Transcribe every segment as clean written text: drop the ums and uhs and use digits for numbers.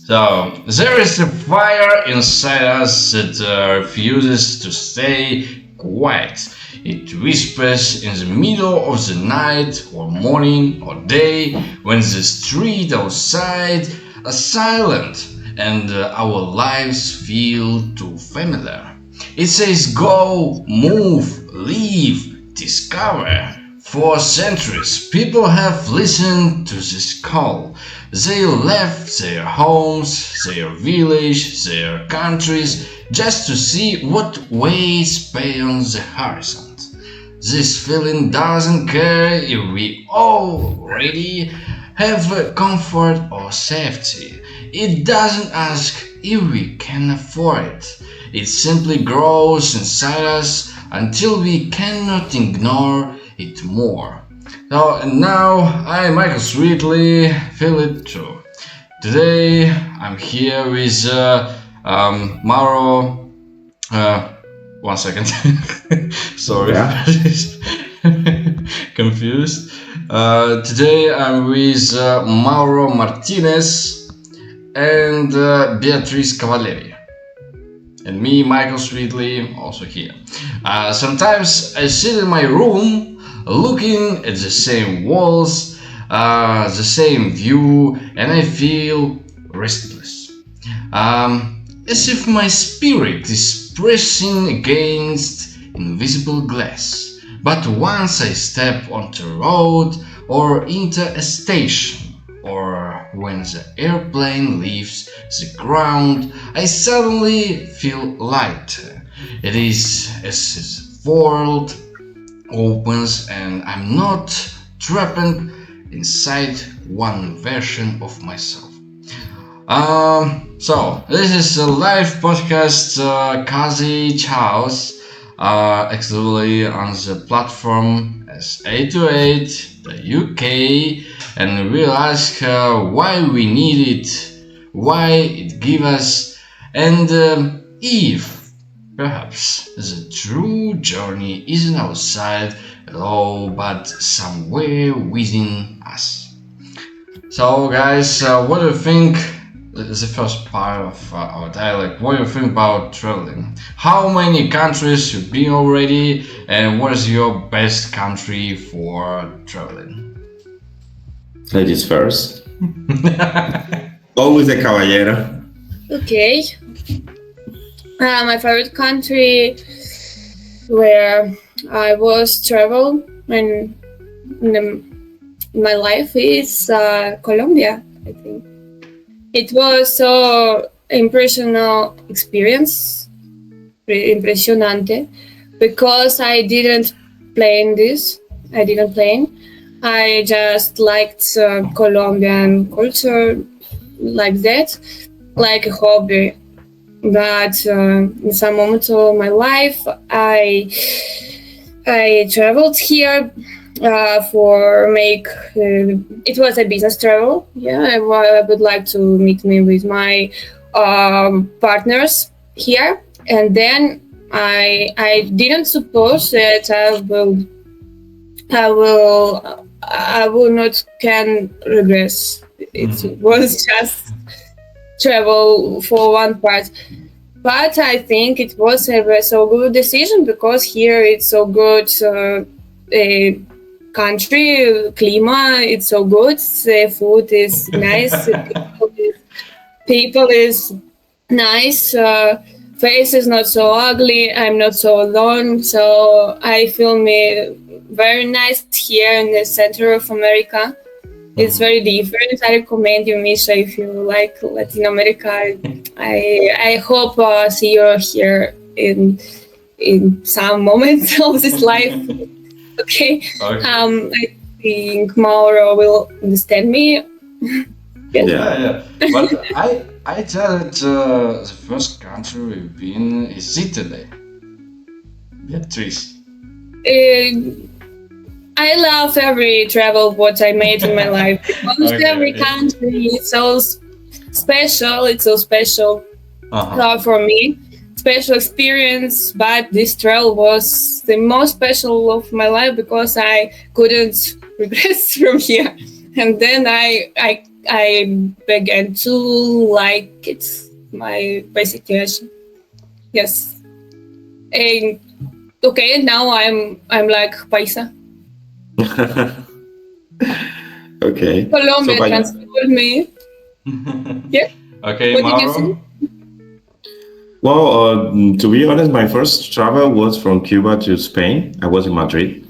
So there is a fire inside us that refuses to stay quiet. It whispers in the middle of the night, or morning, or day, when the street outside are silent and our lives feel too familiar. It says go, move, leave, discover. For centuries, people have listened to this call. They left their homes, their village, their countries, just to see what waits beyond the horizon. This feeling doesn't care if we already have comfort or safety. It doesn't ask if we can afford it. It simply grows inside us until we cannot ignore it more. So, and now I, Michael Swetly, feel it too. Today I'm here with Mauro. Uh, 1 second. Sorry, Yeah. confused. Today I'm with Mauro Martines and Beatriz Kavaleri. And me, Michael Swetly, also here. Sometimes I sit in my room looking at the same walls, the same view, and I feel restless. As if my spirit is pressing against invisible glass. But once I step onto a road or into a station, or when the airplane leaves the ground, I suddenly feel lighter. It is as the world opens and I'm not trapped inside one version of myself. So this is a live podcast, Kazi Chaos, exclusively on the platform as 828, the UK, and we'll ask why we need it, why it gives us, and if perhaps the true journey isn't outside at all, but somewhere within us. So, guys, what do you think? Is the first part of our dialogue. What do you think about traveling? How many countries you've been already, and what is your best country for traveling? Ladies first. Always a caballero. Okay. My favorite country where I was travel in my life is Colombia, I think. It was so impressional experience, impresionante, because I didn't plan this. I didn't plan. I just liked Colombian culture like that, like a hobby. But in some moments of my life, I traveled here for make it was a business travel. Yeah, I would like to meet me with my partners here, and then I didn't suppose that I will not can regress. It was just travel for one part. But I think it was a so good decision because here it's so good country, clima, it's so good, the food is nice, people is nice, face is not so ugly, I'm not so alone, so I feel me very nice here in the center of America. It's very different. I recommend you, Misha, if you like Latin America. I hope see you here in some moments of this life. Okay. I think Mauro will understand me. Yeah. But I tell that the first country we've been is Italy. Beatrice. I love every travel what I made in my life. Almost every country is so special. It's so special for me. Special experience, but this travel was the most special of my life because I couldn't regress from here. And then I I began to like it. My situation. Yes. And okay, now I'm like paisa. Okay. Colombia But transported me. Yeah. Okay, What did you say? Mauro. well, to be honest, my first travel was from Cuba to Spain. I was in Madrid,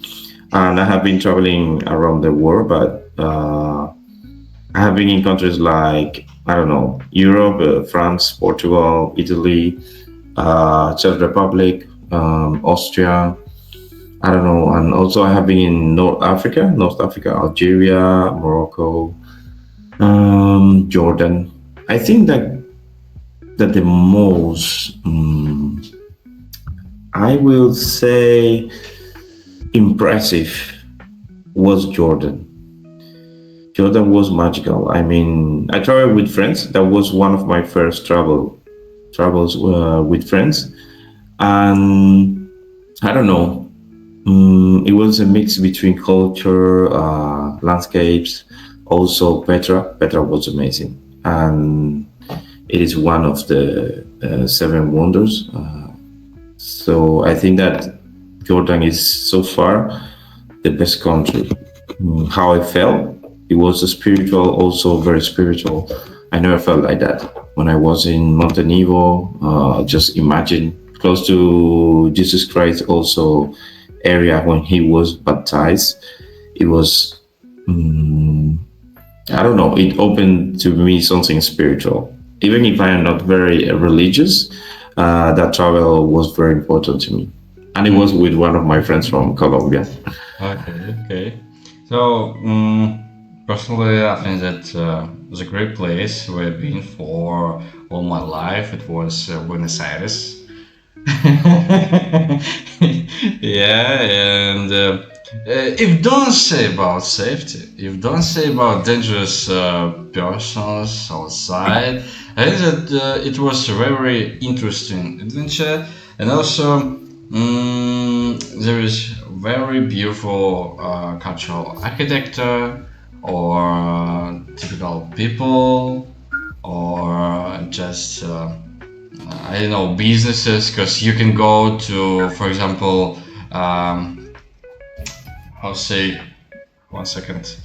and I have been traveling around the world, but I have been in countries like, I don't know, Europe, France, Portugal, Italy, Czech Republic, Austria. I don't know, and also I have been in North Africa, Algeria, Morocco, Jordan. I think that the most, I will say, impressive was Jordan. Jordan was magical. I mean, I traveled with friends. That was one of my first travels with friends, and I don't know. It was a mix between culture, landscapes. Also, Petra was amazing, and it is one of the seven wonders. So I think that Jordan is so far the best country. How I felt, it was a spiritual, also very spiritual. I never felt like that when I was in Montenegro. Just imagine close to Jesus Christ, also area when he was baptized. It was, I don't know, it opened to me something spiritual. Even if I am not very religious, that travel was very important to me. And it was with one of my friends from Colombia. Okay. So, personally, I think that it was a great place where I've been for all my life. It was Buenos Aires. Yeah, and if don't say about safety, if don't say about dangerous persons outside, I think that it was a very interesting adventure, and also there is very beautiful cultural architecture or typical people or just I don't know, businesses, because you can go to, for example, I'll say, 1 second.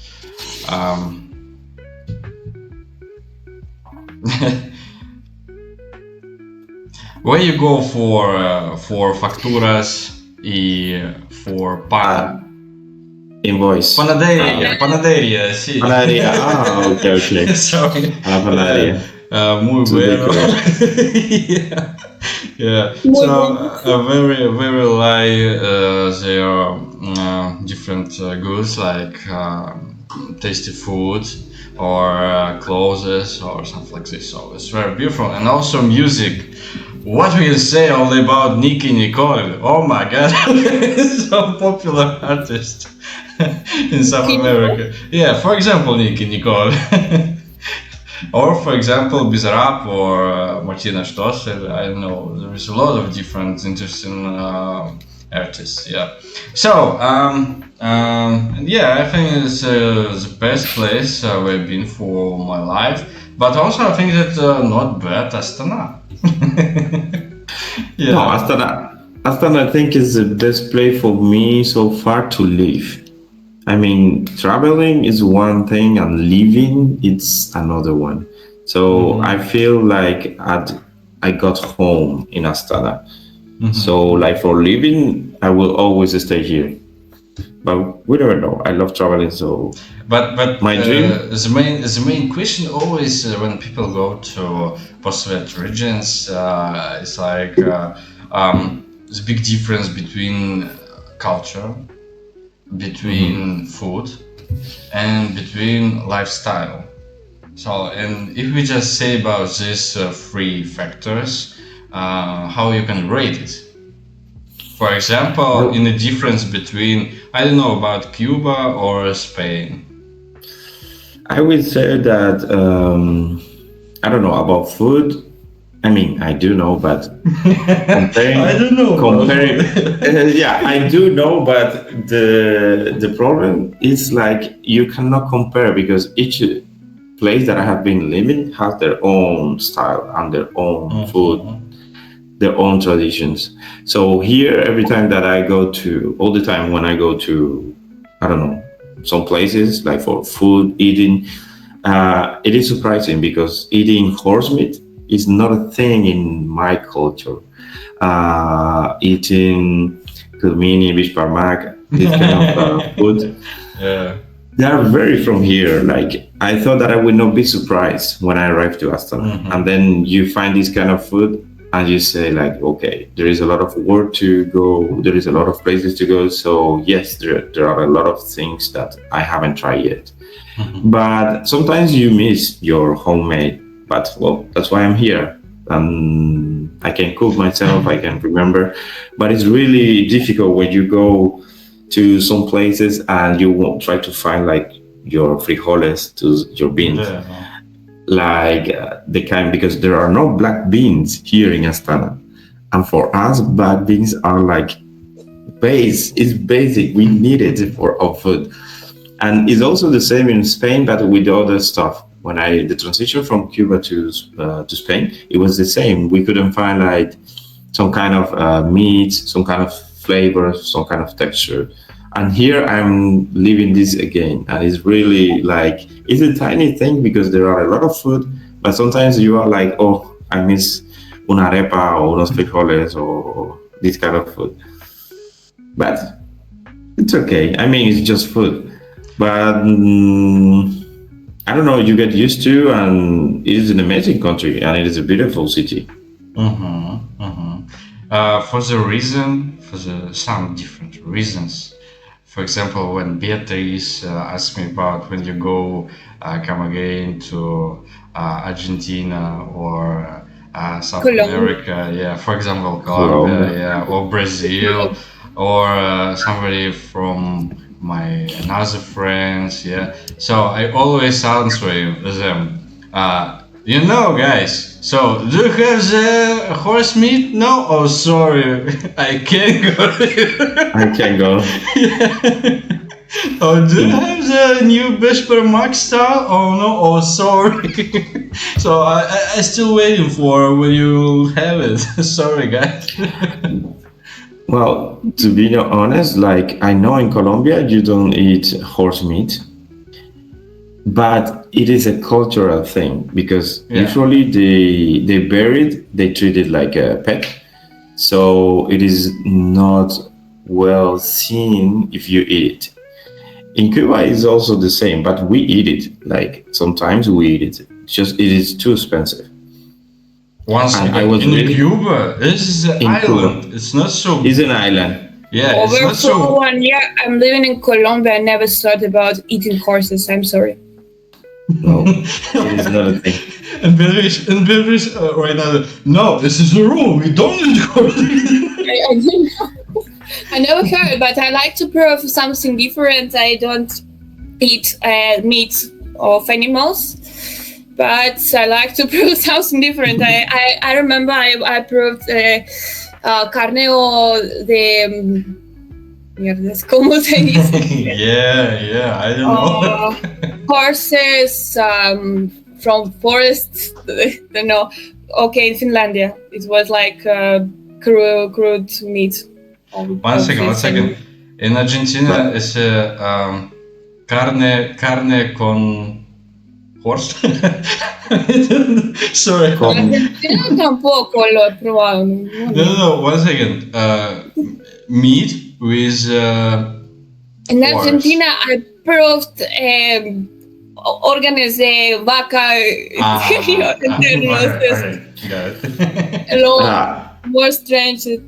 Where you go for facturas y for pan. Invoice. Panaderia, sí. Panaderia. Ah, okay. Sorry. Panaderia. Muy To bueno. decorate. Yeah. Muy So bueno. very like there are different goods like tasty food or clothes or something like this. So it's very beautiful, and also music. What we can say only about Nicki Nicole? Oh my God, so popular artist in South America. Yeah, for example, Nicki Nicole. Or, for example, Bizarrap or Martina Stossel. I don't know. There is a lot of different interesting artists. Yeah. So, yeah, I think it's the best place we've been for my life. But also, I think that not bad Astana. Yeah. No, Astana, I think is the best place for me so far to live. I mean, traveling is one thing, and living it's another one. So I feel like I got home in Astana. So, like for living, I will always stay here. But we don't know. I love traveling, so. But my dream. The main question always when people go to post-Soviet regions is like the big difference between culture, between food, and between lifestyle. So, and if we just say about these three factors, how you can rate it? For example, in the difference between, I don't know, about Cuba or Spain. I would say that I don't know about food. I mean, I do know, but comparing, I don't know. Comparing, yeah, I do know, but the problem is like you cannot compare because each place that I have been living has their own style and their own food, Mhm. their own traditions. So here, every time that I go to, all the time when I go to, I don't know, some places like for food, eating, it is surprising because eating horse meat is not a thing in my culture. Eating pilmeni, bishparmak, this kind of food, Yeah. they are very from here. Like I thought that I would not be surprised when I arrived to Astana, and Mhm. then you find this kind of food, and you say like, okay, there is a lot of work to go. There is a lot of places to go. So yes, there are a lot of things that I haven't tried yet. Mhm. But sometimes you miss your homemade. But well, that's why I'm here. And I can cook myself. I can remember. But it's really difficult when you go to some places and you won't try to find like your frijoles to your beans, Yeah. like the kind, because there are no black beans here in Astana. And for us, black beans are like base. It's basic. We need it for our food. And it's also the same in Spain, but with other stuff. When I the transition from Cuba to Spain, it was the same. We couldn't find like some kind of meat, some kind of flavor, some kind of texture. And here I'm living this again, and it's really like it's a tiny thing because there are a lot of food, but sometimes you are like, oh, I miss una arepa or unos frijoles or this kind of food. But it's okay. I mean, it's just food. But I don't know. You get used to, and it is an amazing country, and it is a beautiful city. Mm-hmm, mm-hmm. For the some different reasons. For example, when Beatriz asked me about when you go come again to Argentina or South Colombia. America, yeah, for example, Colombia, Colombia. yeah, or Brazil, or somebody from my another friends, yeah. So I always answer them. Guys. So, do you have the horse meat? No? Oh, sorry, I can't go there. I can go. Oh, do you In, have the new Vesper Max style? Oh no, oh sorry. So I still waiting for when you have it. Sorry, guys. well, to be honest, like I know in Colombia you don't eat horse meat, but it is a cultural thing because Yeah. usually they bury it, they treat it like a pet, so it is not well seen if you eat it. In Cuba, it's also the same, but we eat it. Like sometimes we eat it. It's just it is too expensive. Once And I again, was in really Cuba, this is an in Cuba. island. It's not so. It's an island. Yeah, it's Over not for so. 1 year, I'm living in Colombia. I never thought about eating horses. I'm sorry. No, it is not a thing. And Beatrice right now. No, this is the rule. We don't eat horses. I didn't know. I never heard, but I like to prove something different. I don't eat meat of animals, but I like to prove something different. I remember I proved carne o de mierdas, ¿cómo se dice? Yeah, I don't know. Horses from forests. No, okay, in Finlandia, it was like crude meat. One second. In Argentina, But it's carne con horse. Sorry. com- Argentina tampoco lo he probado. No. 1 second. Meat with In horse. Argentina, I proved órganos de vaca. Okay. Got it. Lo ah, more strange it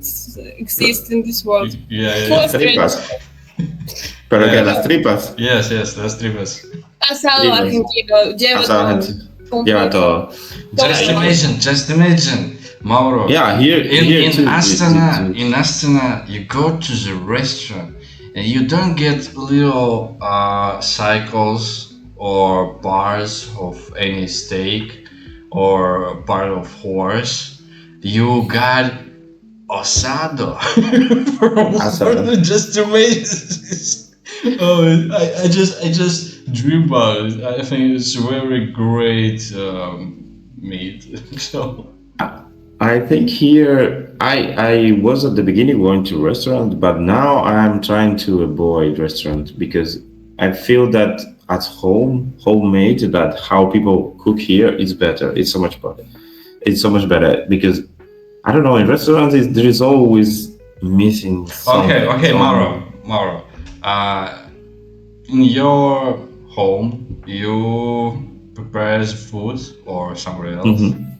exists in this world. Yeah. las tripas. Pero que las tripas. Yes, that's tripas. Asado Tripas. argentino. Lleva Asado todo. lleva todo. Just imagine, Mauro. Yeah, here In too. Astana, you go to the restaurant and you don't get little cycles or bars of any steak or part of horse. You got asado. Asado. Just amazing. Oh, I just dream about it. I think it's very great meat. So I think here I was at the beginning going to restaurant, but now I'm trying to avoid restaurant because I feel that at home, homemade, that how people cook here is better. It's so much better. It's so much better because I don't know in restaurants there is always missing okay, something. okay, Mauro. Uh, in your home, you prepare food or somewhere else? Mhm.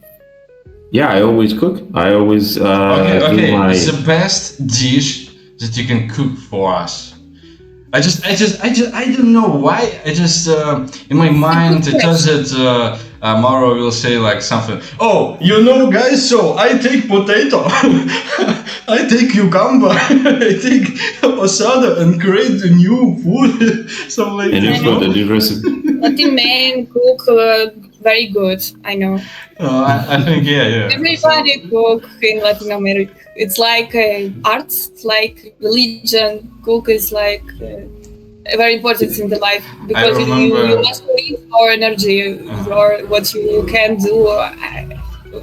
Yeah, I always cook. I always Okay, do okay. my. It's the best dish that you can cook for us. I don't know why. I just in my mind it does it. Mauro will say like something. Oh, you know, guys. So I take potato, I take cucumber, I take osada and create a new food. Something like And this, you put a no? new recipe. Latin men cook very good. I know. I think yeah. So, Everybody cook in Latin America. It's like art, it's like religion. Cook is like very important in the life I because you remember. must live your energy, your what you can do.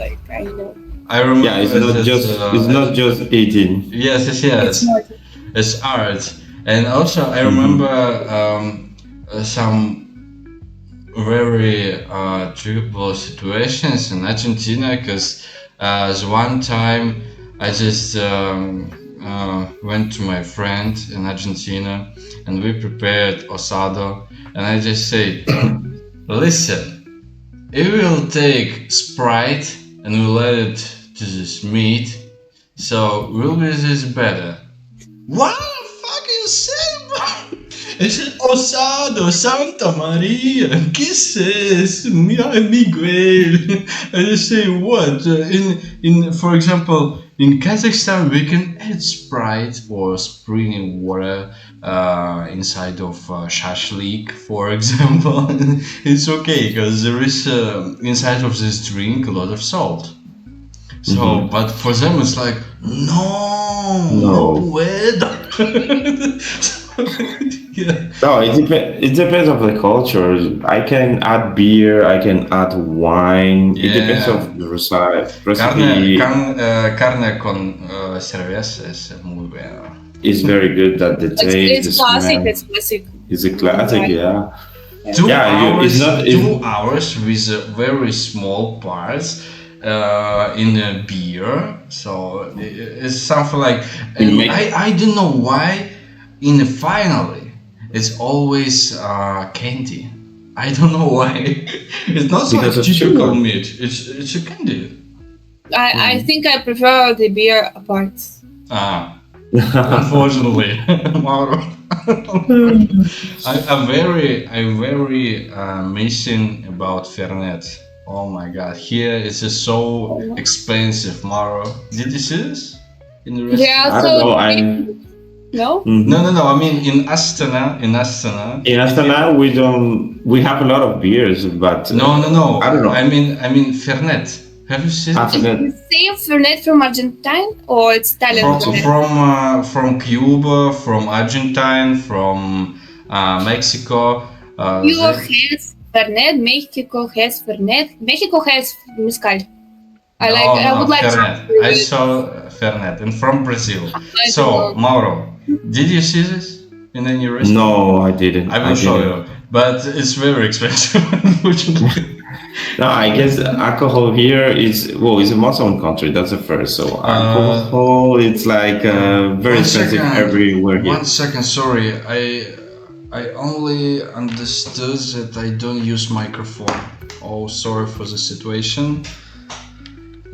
Like I know. I Yeah, remember that. it's not just eating. It's Yes. not. It's art, and also I remember Hmm. some very triple situations in Argentina because the one time I just went to my friend in Argentina and we prepared osado, and I just say, listen, if we'll take Sprite and we'll add it to this meat, so will be this better? What the fuck you say, bro? I said, Osado, Santa Maria, ¿qué es eso? Miguel. I just say, what? For example, in Kazakhstan, we can add Sprite or spring water inside of shashlik, for example. It's okay because there is inside of this drink a lot of salt. So, Hmm. but for them it's like, no, no No, puedo. Yeah. no. It depends of the culture. I can add beer. I can add wine. It depends Yeah. of the recipe. Carne con cerveza es muy bueno. Is very good. That the taste, It's the classic. smell It's classic. is a classic. Right. Yeah, Two yeah. It's hours, not. 2 hours with very small parts in a beer. So it's something like, It and make I don't know why in the finally it's always candy. I don't know why. It's not because like of typical sugar. meat. It's a candy. I think I prefer the beer apart. Ah, unfortunately, Mauro. I'm very missing about Fernet. Oh my god, here it's just so expensive, Mauro. Did you see this in the Yeah. restaurant? I don't So know. I'm. no. Mhm. No. I mean in Astana. In If you Astana, we don't. We have a lot of beers, but no. I don't know. I mean Fernet. Have you seen it? Is After the same Fernet from Argentine or it's Italian Fernet? From Cuba, from Argentine, from Mexico. Cuba They has Fernet. Mexico has Fernet. Mexico has mezcal. I No, would like to Fernet. try I it. saw Fernet and from Brazil. I don't So, know. Mauro, did you see this in any restaurant? no, I didn't. I I will show didn't. you, but it's very expensive, unfortunately. No, I guess alcohol here is well, it's a Muslim country. That's the first. So Uh, alcohol, it's like very expensive everywhere one here. second. Sorry, I only understood that I don't use microphone. Oh, sorry for the situation.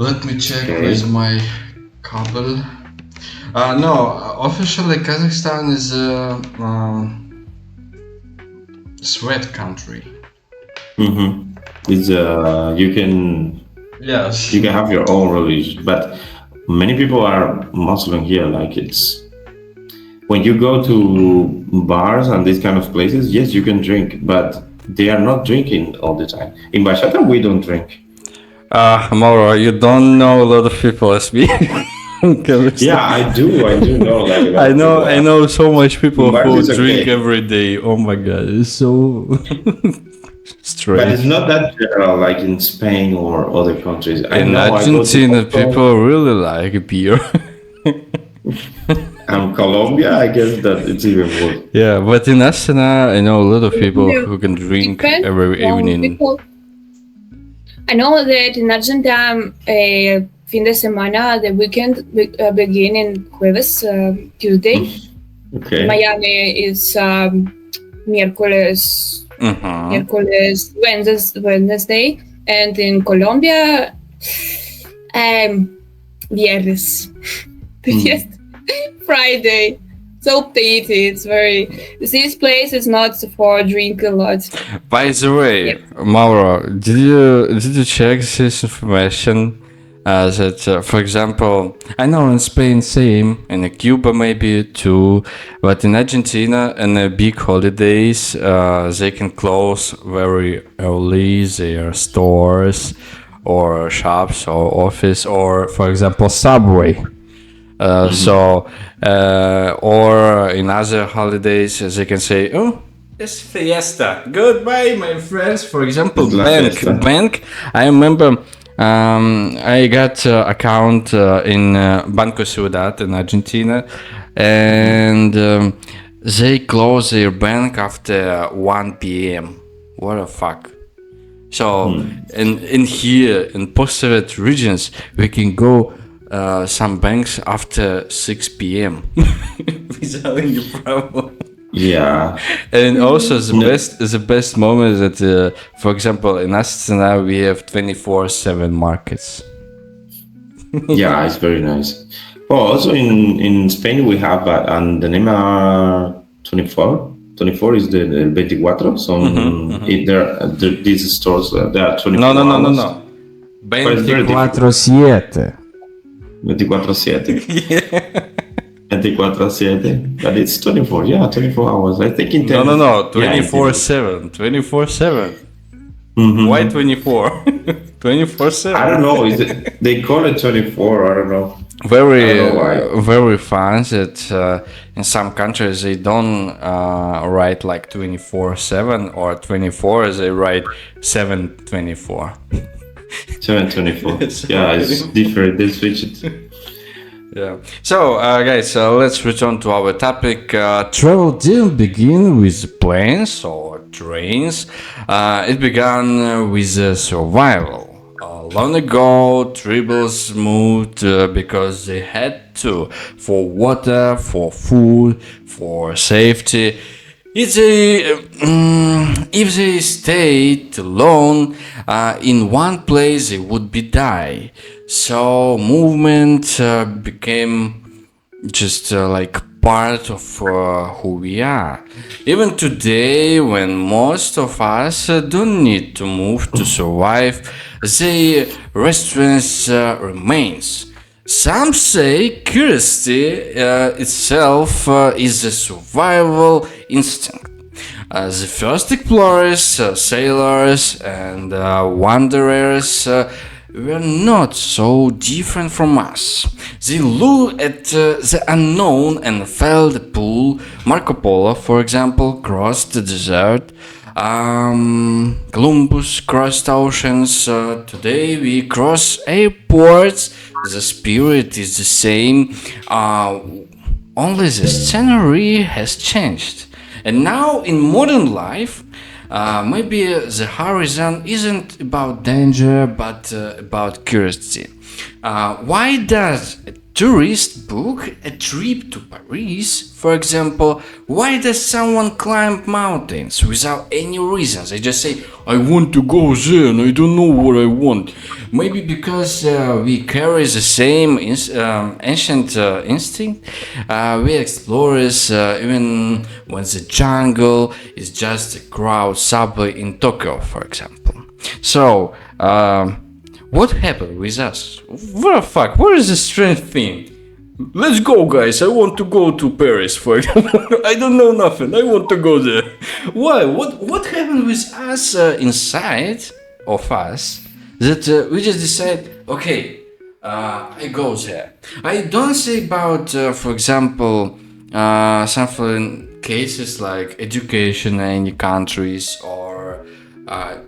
Let me check with Okay. my cable. No, officially Kazakhstan is a sweat country. Mm-hmm. It's Yes. you can have your own religion, but many people are Muslim here. Like it's when you go to bars and these kind of places, yes, you can drink, but they are not drinking all the time. In Bachata, we don't drink. Mauro, you don't know a lot of people as me. Yeah, I do. I do know like a lot I of know, people. I know so much people Bars who is drink okay. every day. Oh my god, it's so But it's strange. not that general like in Spain or other countries. I In know I go to Argentina, Mexico people really like beer. and Colombia. I guess that it's even worse. Yeah, but in Astana, I know a lot of people Yeah, who can drink depends every on evening. people. I know that in Argentina, fin de semana, the weekend begin in jueves, Tuesday. In Okay. Miami is miércoles, Uh-huh. Wednesday, and in Colombia, viernes, the fiesta, Friday. So petty. It's very. This place is not for drink a lot. By the way, Yeah. Mauro, did you check this information? That, for example, I know in Spain same, in Cuba maybe too, but in Argentina and the big holidays, they can close very early their stores or shops or office or, for example, subway. Or in other holidays, they can say, "Oh, it's fiesta. Goodbye, my friends." For example, It's la fiesta. bank. I remember I got account in Banco Ciudad in Argentina, and they close their bank after 1 p.m. What the fuck? So, in here in post-Soviet regions, we can go some banks after 6 p.m. without any problem. Yeah. And also the best moment is that, for example, in Astana we have 24/7 markets. Yeah, it's very nice. Oh, also in Spain we have and the name 24. 24 is the 24. So these stores there are 24 No. hours. But it's very difficult. 24/7. 24/7. 24/7. But it's 24. Yeah, 24 hours. I think in 10. No. Yeah, in 24/7. 24/7. Why 24? 24/7. I don't know. They call it 24. I don't know. Very I don't know why. very fun that in some countries they don't write like 24/7 or 24, they write 7/24. 7/24. Yeah, it's different. They switch it. Yeah. So, guys, let's return to our topic. Travel didn't begin with planes or trains. It began with survival. Long ago, tribes moved because they had to, for water, for food, for safety. If they stayed alone in one place, they would be die. So movement became just like part of who we are. Even today, when most of us don't need to move to survive, the restraint remains. Some say curiosity itself is a survival instinct. The first explorers, sailors, and wanderers were not so different from us. They looked at the unknown and felt the pull. Marco Polo, for example, crossed the desert. Columbus crossed oceans. Today we cross airports. The spirit is the same. Only the scenery has changed. And now in modern life, maybe the horizon isn't about danger, but about curiosity. Why does a tourist book a trip to Paris, for example? Why does someone climb mountains without any reasons? They just say, I want to go there and I don't know what I want. Maybe because we carry the same ancient instinct. We explorers, even when the jungle is just a crowd subway in Tokyo, for example. So, what happened with us? What the fuck? What is the strange thing? Let's go, guys. I want to go to Paris, for example. I don't know nothing. I want to go there. Why? What happened with us inside of us that we just decide, okay, I go there. I don't say about, for example, some cases like education in any countries, or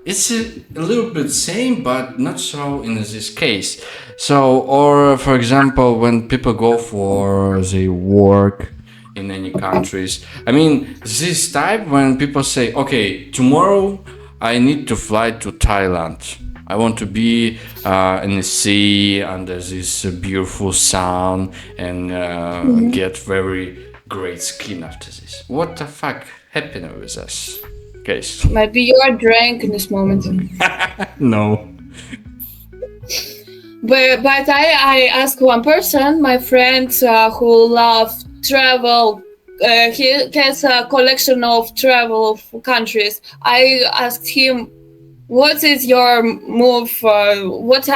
it's a little bit same, but not so in this case. So, or for example, when people go for the work in any countries, I mean, this type when people say, okay, tomorrow I need to fly to Thailand. I want to be in the sea under this beautiful sun and get very great skin after this. What the fuck happened with us, guys? Maybe you are drunk in this moment. No. But I asked one person, my friend who love travel. He has a collection of travel countries. I asked him, "What is your move? What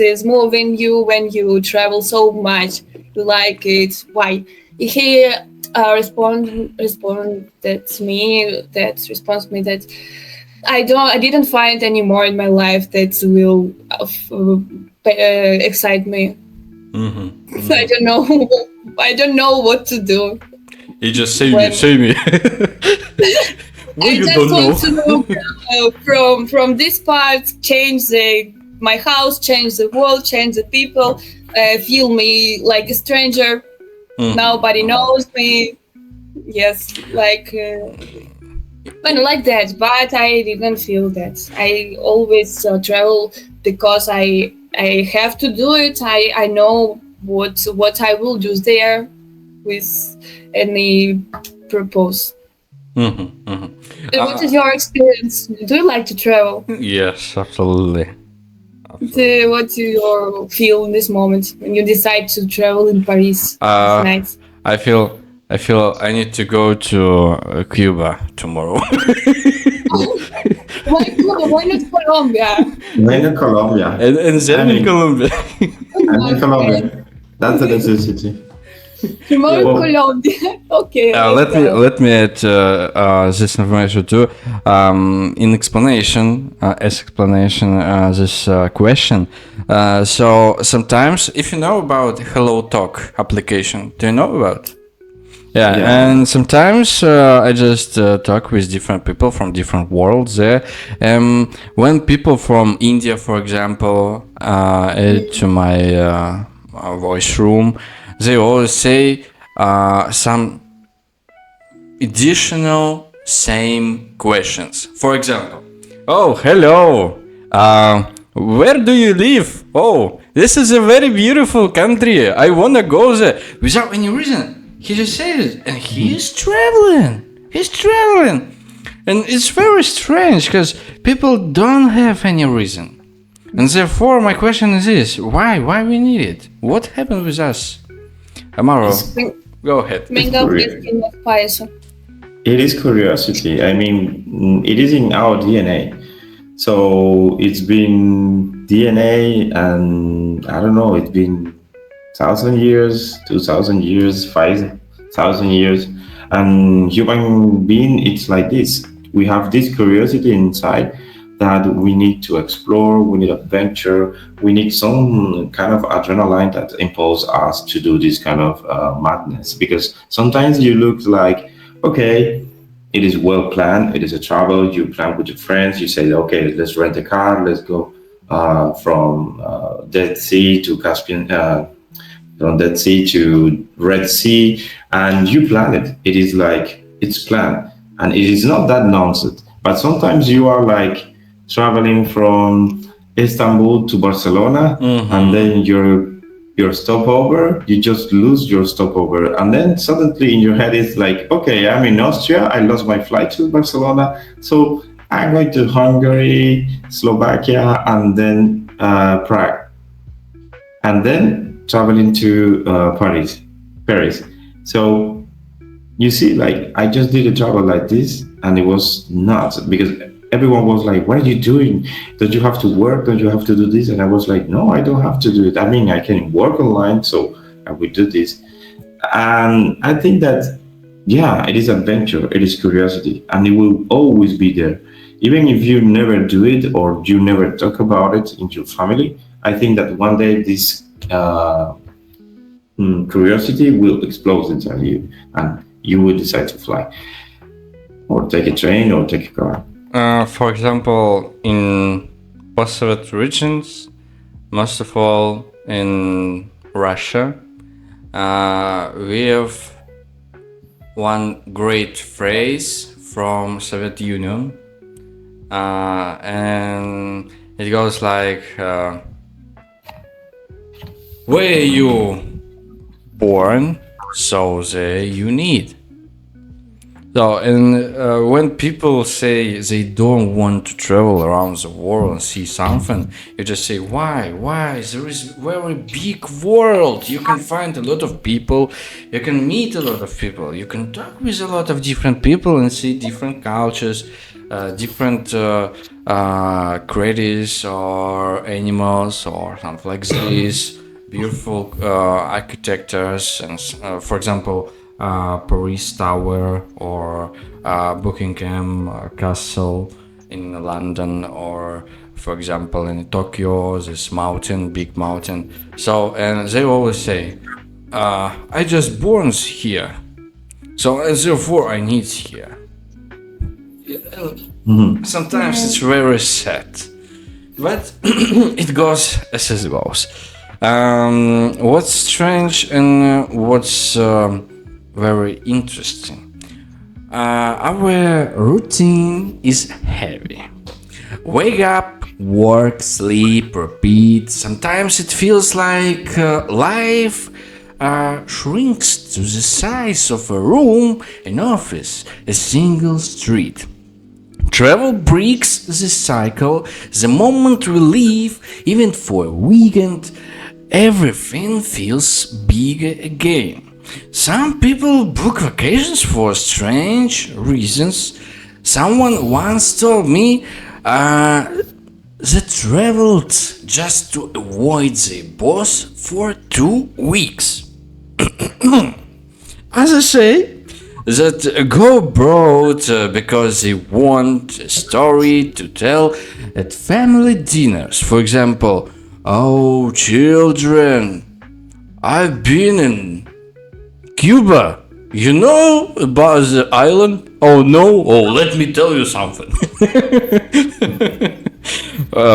is moving you when you travel so much? You like it? Why?" He responded to me that I didn't find any more in my life that will excite me. So I don't know. I don't know what to do. You just say When- me, say me. Well, I you just don't want know. to from this part change my house, change the world, change the people, feel me like a stranger. Nobody knows me. Yes, like. Like that, but I didn't feel that. I always travel because I have to do it. I know what I will do there with any purpose. What is your experience? Do you like to travel? Yes, absolutely. What do you feel in this moment when you decide to travel in Paris tonight? I feel I need to go to Cuba tomorrow. Why Cuba? Why not Colombia? I'm in Colombia. and then I in mean- Colombia. I'm in Colombia. That's a necessity. Tomorrow Well- Colombia. Okay. Let me add this information too. In explanation, this question. So sometimes, if you know about Hello Talk application, do you know about? Yeah, Yeah. and sometimes I just talk with different people from different worlds there. When people from India, for example, add to my voice room, they always say some additional same questions. For example, oh, hello, where do you live? Oh, this is a very beautiful country. I wanna go there without any reason. He just says it, and he's traveling. He's traveling, and it's very strange because people don't have any reason. And therefore, my question is this: Why? Why we need it? What happened with us? Amaro, go ahead. Mango Korea. is in paeso. It is curiosity. I mean, it is in our DNA. So it's been DNA, and I don't know, it's been 1,000 years, 2,000 years, 5,000 years. And human being, it's like this. We have this curiosity inside that we need to explore, we need adventure, we need some kind of adrenaline that impels us to do this kind of madness. Because sometimes you look like, okay, it is well planned, it is a travel, you plan with your friends, you say, okay, let's rent a car, let's go from Dead Sea to Caspian, from Dead Sea to Red Sea, and you plan it. It is like, it's planned, and it is not that nonsense. But sometimes you are like, traveling from Istanbul to Barcelona, and then your stopover, you just lose your stopover, and then suddenly in your head it's like, okay, I'm in Austria, I lost my flight to Barcelona, so I'm going to Hungary, Slovakia, and then Prague, and then traveling to Paris. So you see, like, I just did a travel like this, and it was nuts because everyone was like, what are you doing? Don't you have to work? Don't you have to do this? And I was like, no, I don't have to do it. I mean, I can work online, so I will do this. And I think that, yeah, it is adventure, it is curiosity, and it will always be there. even if you never do it or you never talk about it in your family, I think that one day this curiosity will explode inside you, and you will decide to fly, or take a train, or take a car. For example, in post-Soviet regions, most of all in Russia, we have one great phrase from Soviet Union, and it goes like, "Where you born, so there you need." So, and when people say they don't want to travel around the world and see something, you just say, why? Why? There is a very big world. You can find a lot of people. You can meet a lot of people. You can talk with a lot of different people and see different cultures, different creatures or animals or something like this. Beautiful architectures and, for example, Paris Tower or Buckingham Castle in London, or for example in Tokyo, this mountain, big mountain. So, and they always say, I just born here, so and therefore I need here. Sometimes it's very sad, but it goes as it goes. What's strange and what's very interesting. Our routine is heavy. Wake up, work, sleep, repeat. Sometimes it feels like life shrinks to the size of a room, an office, a single street. Travel breaks the cycle. The moment we leave, even for a weekend, everything feels bigger again. Some people book vacations for strange reasons. Someone once told me they traveled just to avoid their boss for 2 weeks. As I say, that go abroad because they want a story to tell at family dinners. For example, oh children, I've been in Cuba. You know about the island? Oh no? Oh, let me tell you something.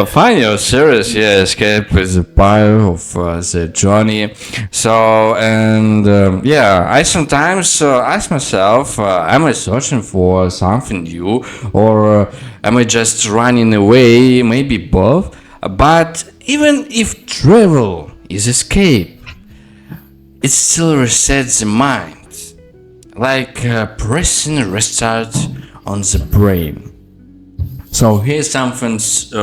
Funny or serious? Yeah, escape is a part of the journey. So, and yeah, I sometimes ask myself, am I searching for something new, or am I just running away? Maybe both. But even if travel is escape, it still resets the mind, like pressing restart on the brain. So here's something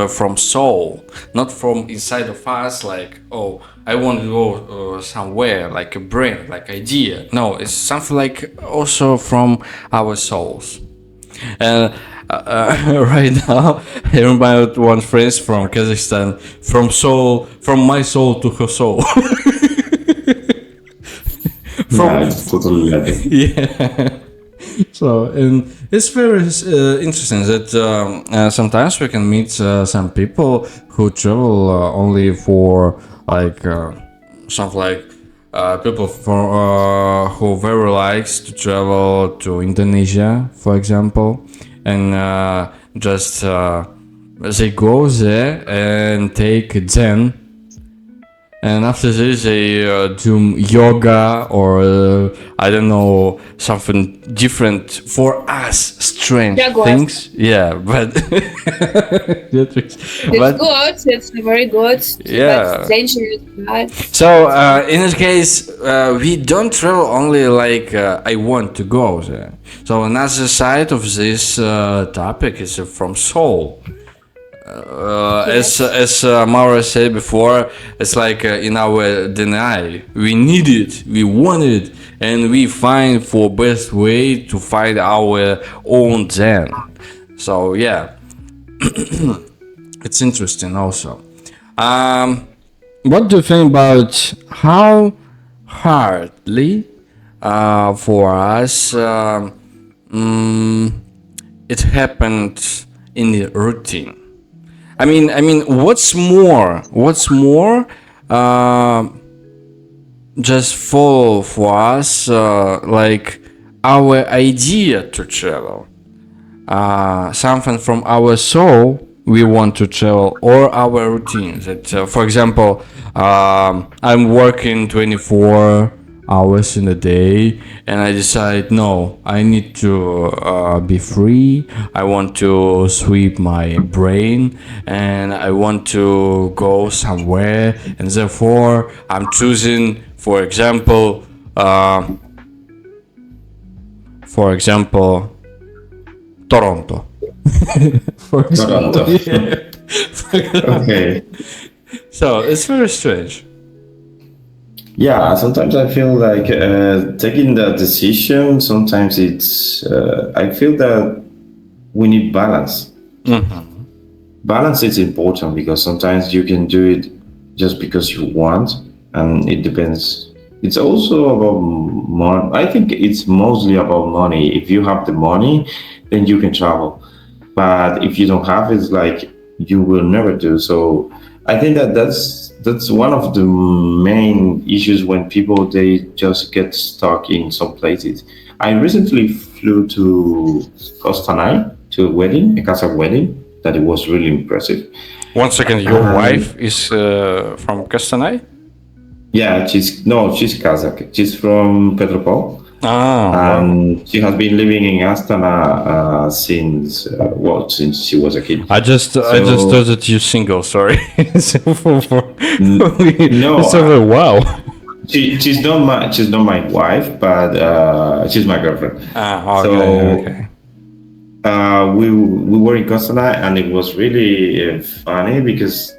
from soul, not from inside of us, like, oh, I want to go somewhere, like a brain, like idea. No, it's something like also from our souls. And right now, I remember one phrase from Kazakhstan, from my soul to her soul. It's totally like Yeah. So, and it's very interesting that sometimes we can meet some people who travel only for like something like people who very likes to travel to Indonesia, for example, and just they go there and take Zen. And after this, they do yoga or I don't know, something different for us, strange things. Yeah, but it's good. It's very good. Yeah. But dangerous, bad. So in this case, we don't travel only like I want to go there. So another side of this topic is from soul. As Mauro said before, it's like in our DNA, we need it, we want it, and we find for best way to find our own Zen. So yeah, it's interesting also. What do you think about how hardly for us it happened in the routine. I mean, what's more? Just follow for us, like our idea to travel, something from our soul we want to travel, or our routines. That, for example, I'm working 24 hours in a day, and I decide, no, I need to be free. I want to sweep my brain, and I want to go somewhere, and therefore I'm choosing, for example, Toronto. For example, Toronto. Okay. so it's very strange. Yeah, sometimes I feel like taking the decision, sometimes I feel that we need balance. Balance is important because sometimes you can do it just because you want, and it depends. It's also about money. I think it's mostly about money. If you have the money, then you can travel. But if you don't have, it's like you will never do. So I think that's one of the main issues when people they just get stuck in some places. I recently flew to Costa to a wedding, a Kazakh wedding, that it was really impressive. One second, your wife is from Castanay? Yeah, she's Kazakh. She's from Petropol. Ah, wow. And she has been living in Astana since she was a kid. I just thought that you single. Sorry. So No, it's over. Wow. she's not my wife, but she's my girlfriend. Ah, So okay, okay. we were in Costa and it was really funny because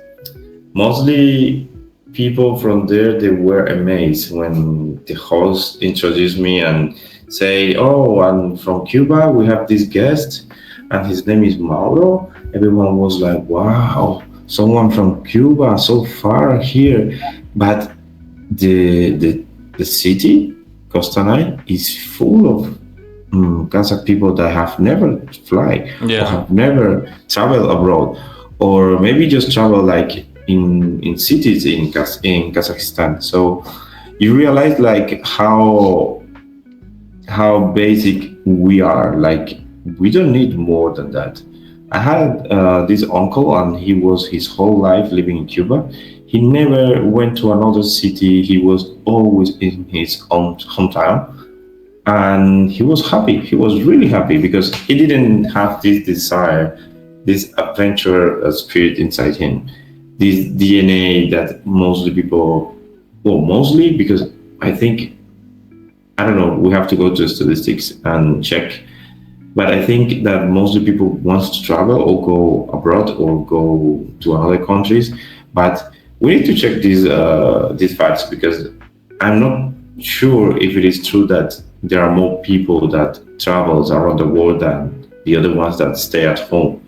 mostly people from there they were amazed when the host introduced me and say, "Oh, I'm from Cuba. We have this guest, and his name is Mauro." Everyone was like, "Wow, someone from Cuba, so far here." But the city, Costanay, is full of Kazakh people that have never fly or Yeah. have never traveled abroad, or maybe just travel like in cities in Kazakhstan. So you realize like how basic we are. Like we don't need more than that. I had this uncle, and he was his whole life living in Cuba. He never went to another city. He was always in his own hometown, and he was happy. He was really happy because he didn't have this desire, this adventure spirit inside him, this DNA that mostly people, well, mostly because I think I don't know. We have to go to statistics and check, but I think that mostly people want to travel or go abroad or go to other countries. But we need to check these facts because I'm not sure if it is true that there are more people that travels around the world than the other ones that stay at home.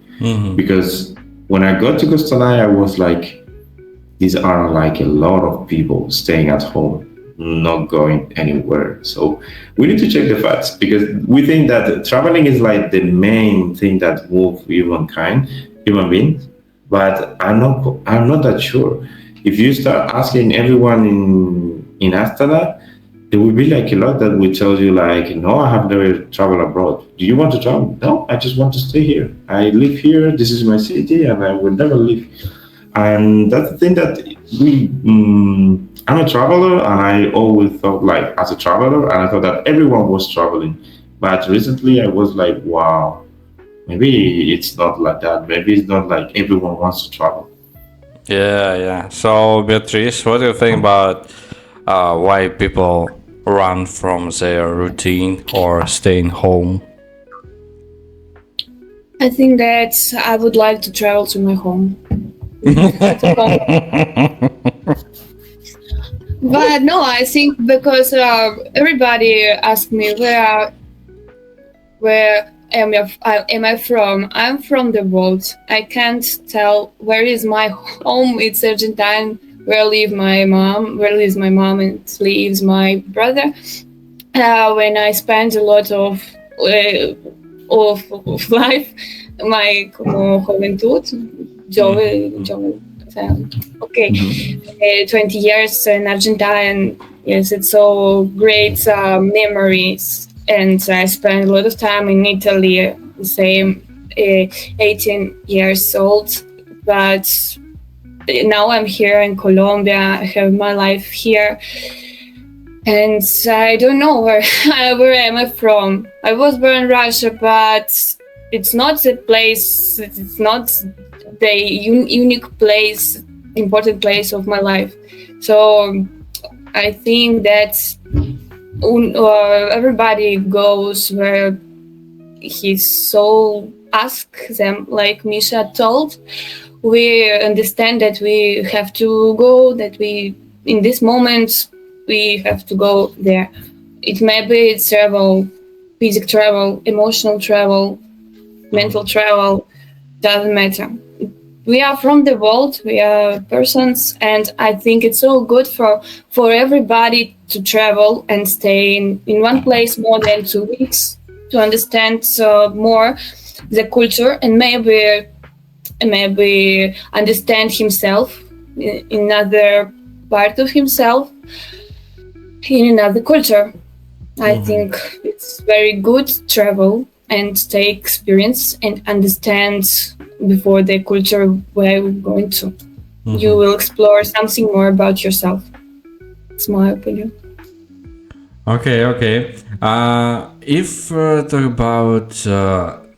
Because when I got to Costa Rica, I was like, these are like a lot of people staying at home, not going anywhere. So we need to check the facts because we think that traveling is like the main thing that moves human beings. But I'm not that sure. If you start asking everyone in Astana, there will be like a lot that will tell you like, no, I have never traveled abroad. Do you want to travel? No, I just want to stay here. I live here. This is my city, and I will never leave. And that's the thing that I'm a traveler, and I always thought like as a traveler, and I thought that everyone was traveling. But recently, I was like, wow, maybe it's not like that. Maybe it's not like everyone wants to travel. Yeah, yeah. So, Beatrice, what do you think about why people run from their routine or staying home? I think that I would like to travel to my home. But no, I think because everybody asks me where am I from? I'm from the world. I can't tell where is my home. It's Argentine. Where lives my mom and lives my brother. When I spend a lot of life my como juventud, o sea, okay, 20 years in Argentina, and yes, it's so great memories. And I spent a lot of time in Italy, the same 18 years old, but now I'm here in Colombia. I have my life here, and I don't know where am I from. I was born in Russia, but it's not the place. It's not the unique place, important place of my life. So I think that everybody goes where his soul asks them, like Misha told. We understand that we have to go, that we, in this moment, we have to go there. It may be travel, physical travel, emotional travel, mental travel, doesn't matter. We are from the world, we are persons, and I think it's so good for everybody to travel and stay in one place more than 2 weeks to understand more the culture, and maybe understand himself in another part of himself in another culture. I think it's very good travel and take experience and understand before the culture where we're going to. You will explore something more about yourself. It's my opinion. Okay. If talk about the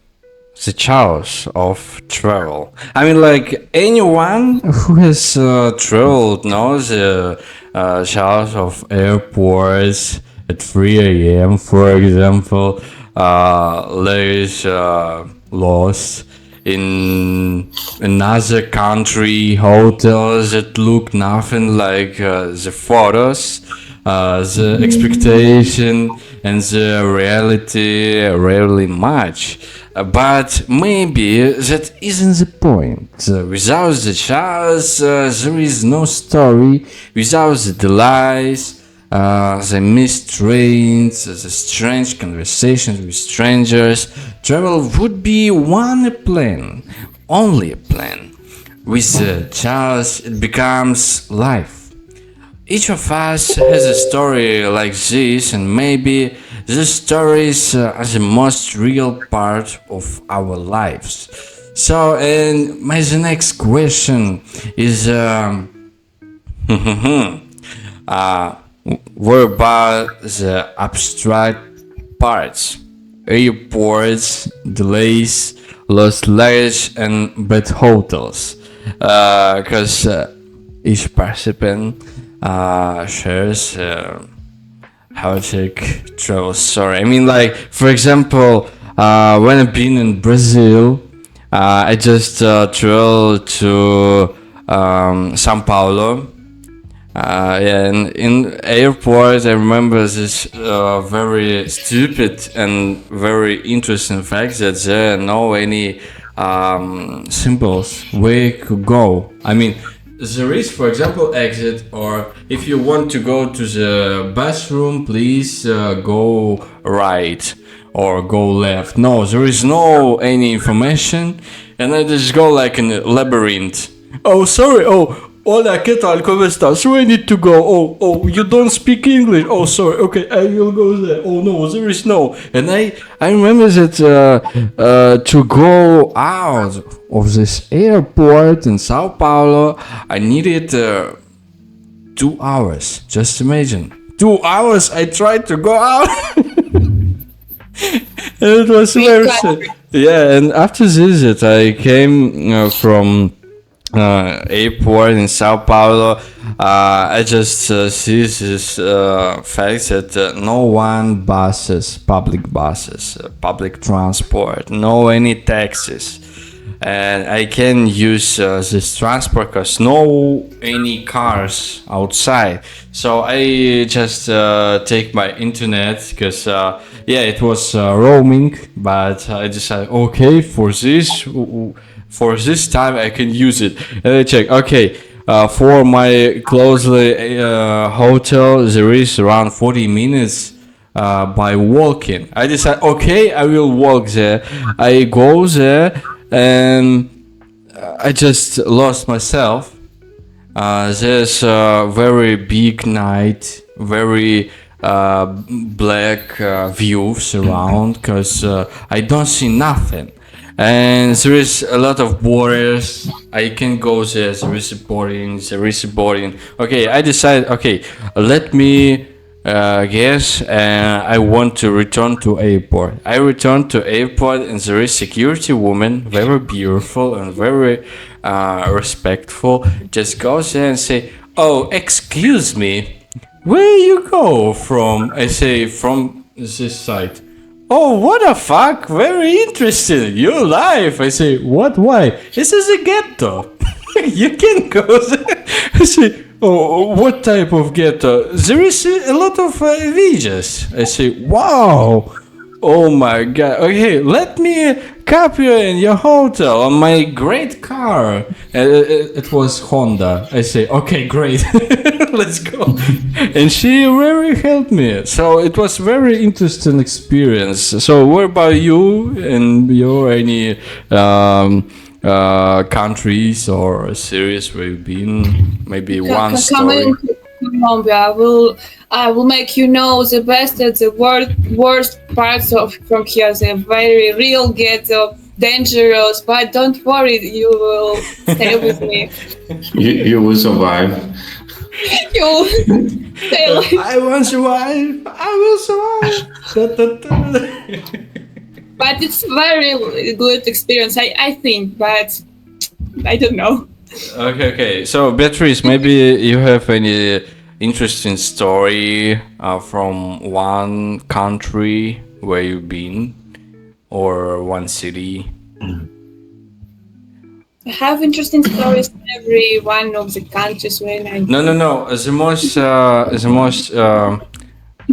chaos of travel, I mean, like anyone who has traveled knows the chaos of airports at 3 a.m. For example, ladies lost in another country, hotels that look nothing like the photos, the expectation and the reality rarely match. But maybe that isn't the point. Without the chaos, there is no story. Without the delays, the missed trains, the strange conversations with strangers, travel would be one plan, only a plan. With the chaos, it becomes life. Each of us has a story like this, and maybe these stories are the most real part of our lives. So, and my the next question is, what about the abstract parts? Airports, delays, lost luggage, and bad hotels. Because each participant shares chaotic travel story. I mean, like, for example, when I've been in Brazil, I just traveled to Sao Paulo. Yeah, and in airport, I remember this very stupid and very interesting fact that there are no any symbols where you could go. I mean, there is, for example, exit, or if you want to go to the bathroom, please go right or go left. No, there is no any information, and I just go like in a labyrinth. Oh, sorry. Oh, hola, ¿qué tal? ¿Cómo estás? Where I need to go? Oh, you don't speak English. Oh, sorry. Okay, I will go there. Oh no, there is no. And I remember that to go out of this airport in Sao Paulo, I needed 2 hours. Just imagine, 2 hours. I tried to go out. And it was very sad. Yeah, and after this, that I came from airport in Sao Paulo, I just see this fact that no one buses, public transport, no any taxis, and I can use this transport because no any cars outside. So I just take my internet because yeah, it was roaming, but I decided okay for this time I can use it. And I check, okay, for my closely hotel there is around 40 minutes by walking. I decided, okay, I will walk there. I go there and I just lost myself. There's a very big night, very black views around, because I don't see nothing. And there is a lot of borders. I can go there. There is a boarding. There is a boarding. Okay, I decided. Okay, let me guess. And I want to return to airport. I return to airport, and there is security woman, very beautiful and very respectful. Just goes there and say, "Oh, excuse me, where you go from?" I say, "From this side." "Oh, what the fuck? Very interesting. Your life." I say, "What? Why?" This is a ghetto. You can go there. I say, "Oh, what type of ghetto?" "There is a lot of villages." I say, "Wow. Oh my god. Okay, let me cap you in your hotel on my great car." It was Honda. I say, "Okay, great." Let's go. And she really helped me. So it was very interesting experience. So what about you and your any countries or series where you've been? Maybe one story. Coming to Colombia, I will make you know the best and the worst parts of from here. The very real ghetto, dangerous, but don't worry, you will stay with me. You will survive. You will stay alive. I will survive. I will survive. Da, da, da. But it's very good experience, I think, but I don't know. Okay. So Beatrice, maybe you have any interesting story from one country where you've been, or one city. I have interesting stories in every one of the countries when I No. The most.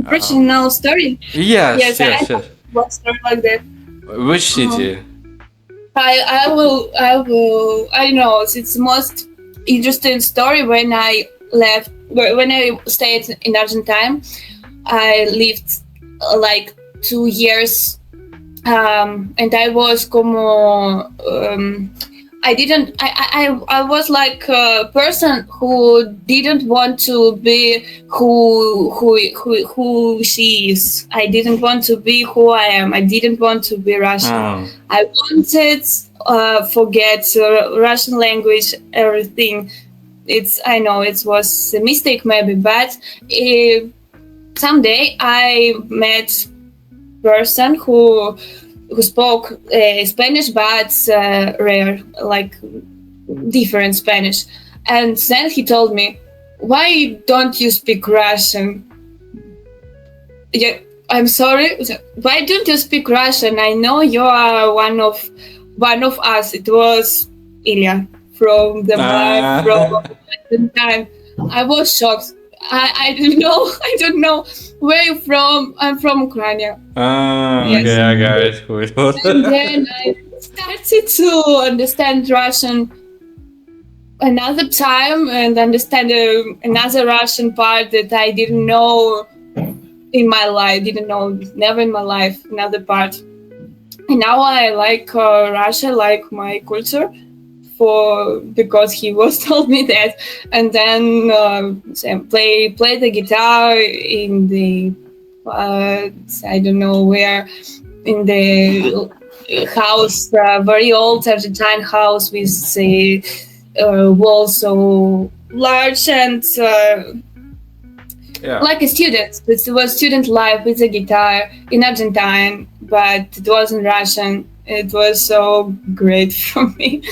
personal story. Yes. I have one story like that. Which city? I will I know it's the most interesting story when I left when I stayed in Argentina. I lived like 2 years, and I was como I was like a person who didn't want to be who she is. I didn't want to be who I am. I didn't want to be Russian. I wanted forget Russian language, everything. I know it was a mistake maybe, but someday I met person who spoke Spanish, but rare, like different Spanish. And then he told me, "Why don't you speak Russian?" Yeah, I'm sorry. Why don't you speak Russian? I know you are one of us. It was Ilya from the from the time. I was shocked. I don't know where you from. I'm from Ukraine. Yes. Okay, I got it. And then I started to understand Russian another time and understand another Russian part that I didn't know in my life. Never in my life, another part. And now I like Russia, like my culture. Because he was told me that, and then play the guitar in the I don't know where, in the house, very old Argentine house with the walls so large and like a student. It was student life with a guitar in Argentine, but it wasn't Russian. It was so great for me.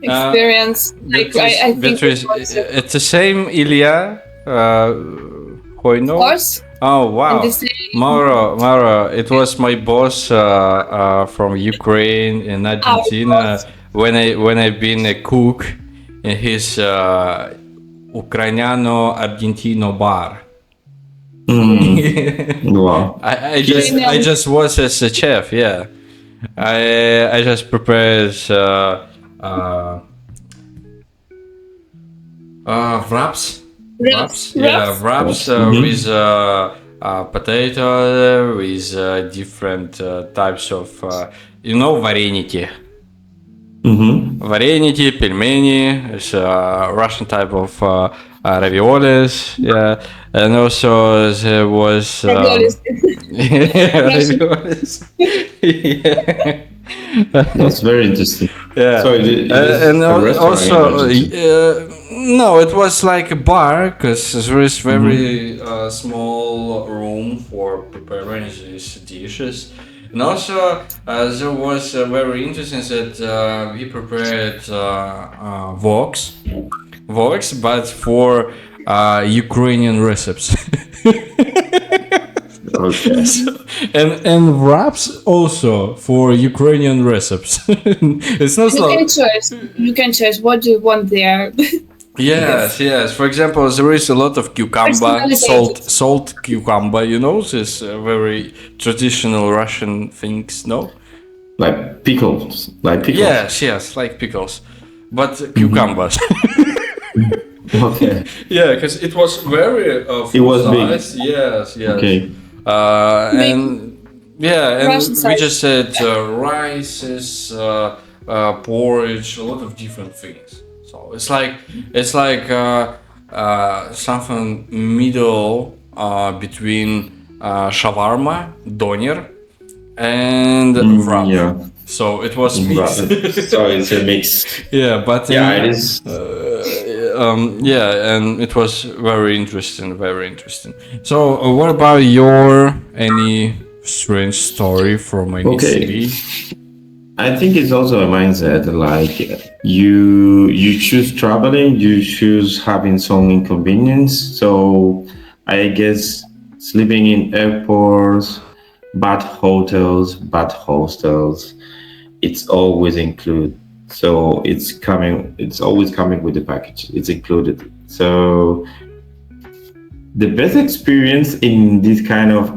Experience. I think it's the same Ilya who I know. Of course. Oh wow, Mauro, it was my boss from Ukraine and Argentina when I've been a cook in his Ucraniano Argentino bar. Wow. I just was as a chef. Yeah, I just prepared. Wraps. Yeah, wraps with potato with different types of, вареники. Вареники, пельмени, it's a Russian type of raviolis, yeah, and also there was raviolis. Yeah. That's very interesting. Yeah, So it is and a restaurant in also Argentina. no, it was like a bar because there is very small room for preparing these dishes. And also, there was very interesting that we prepared vox, but for Ukrainian recipes. Okay. and wraps also for Ukrainian recipes. It's not You can choose what do you want there. Yes. For example, there is a lot of cucumber, salt cucumber. This very traditional Russian things. No. Like pickles. Yes, like pickles, but cucumbers. Okay. Yeah, because it was very It was size. big. Yes. Okay. And Russian we size. just said rices, porridge, a lot of different things. So it's like something middle between shawarma, doner, and wrap. Yeah. So it was mixed. So it's a mix. Yeah, but Yeah, it is. and it was very interesting. So, what about any strange story from any city? I think it's also a mindset. Like you choose traveling, you choose having some inconvenience. So I guess sleeping in airports, bad hotels, bad hostels, it's always included. So it's always coming with the package. It's included. So the best experience in this kind of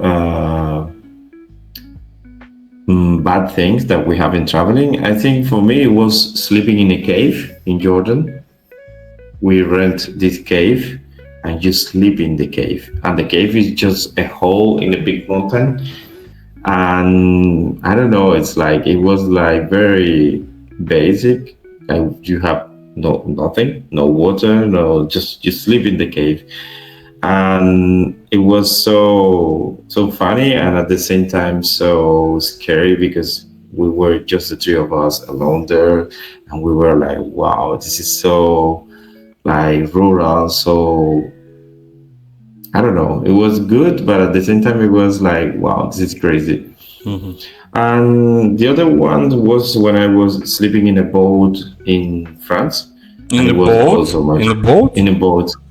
bad things that we have in traveling, I think for me it was sleeping in a cave in Jordan. We rent this cave and you sleep in the cave, and the cave is just a hole in a big mountain. And I don't know, it was like very basic. Like you have nothing, no water, no, just you sleep in the cave. And it was so funny, and at the same time so scary, because we were just the three of us alone there, and we were like, wow, this is so like rural. So I don't know, it was good, but at the same time it was like, wow, this is crazy. And the other one was when I was sleeping in a boat in France. In a boat?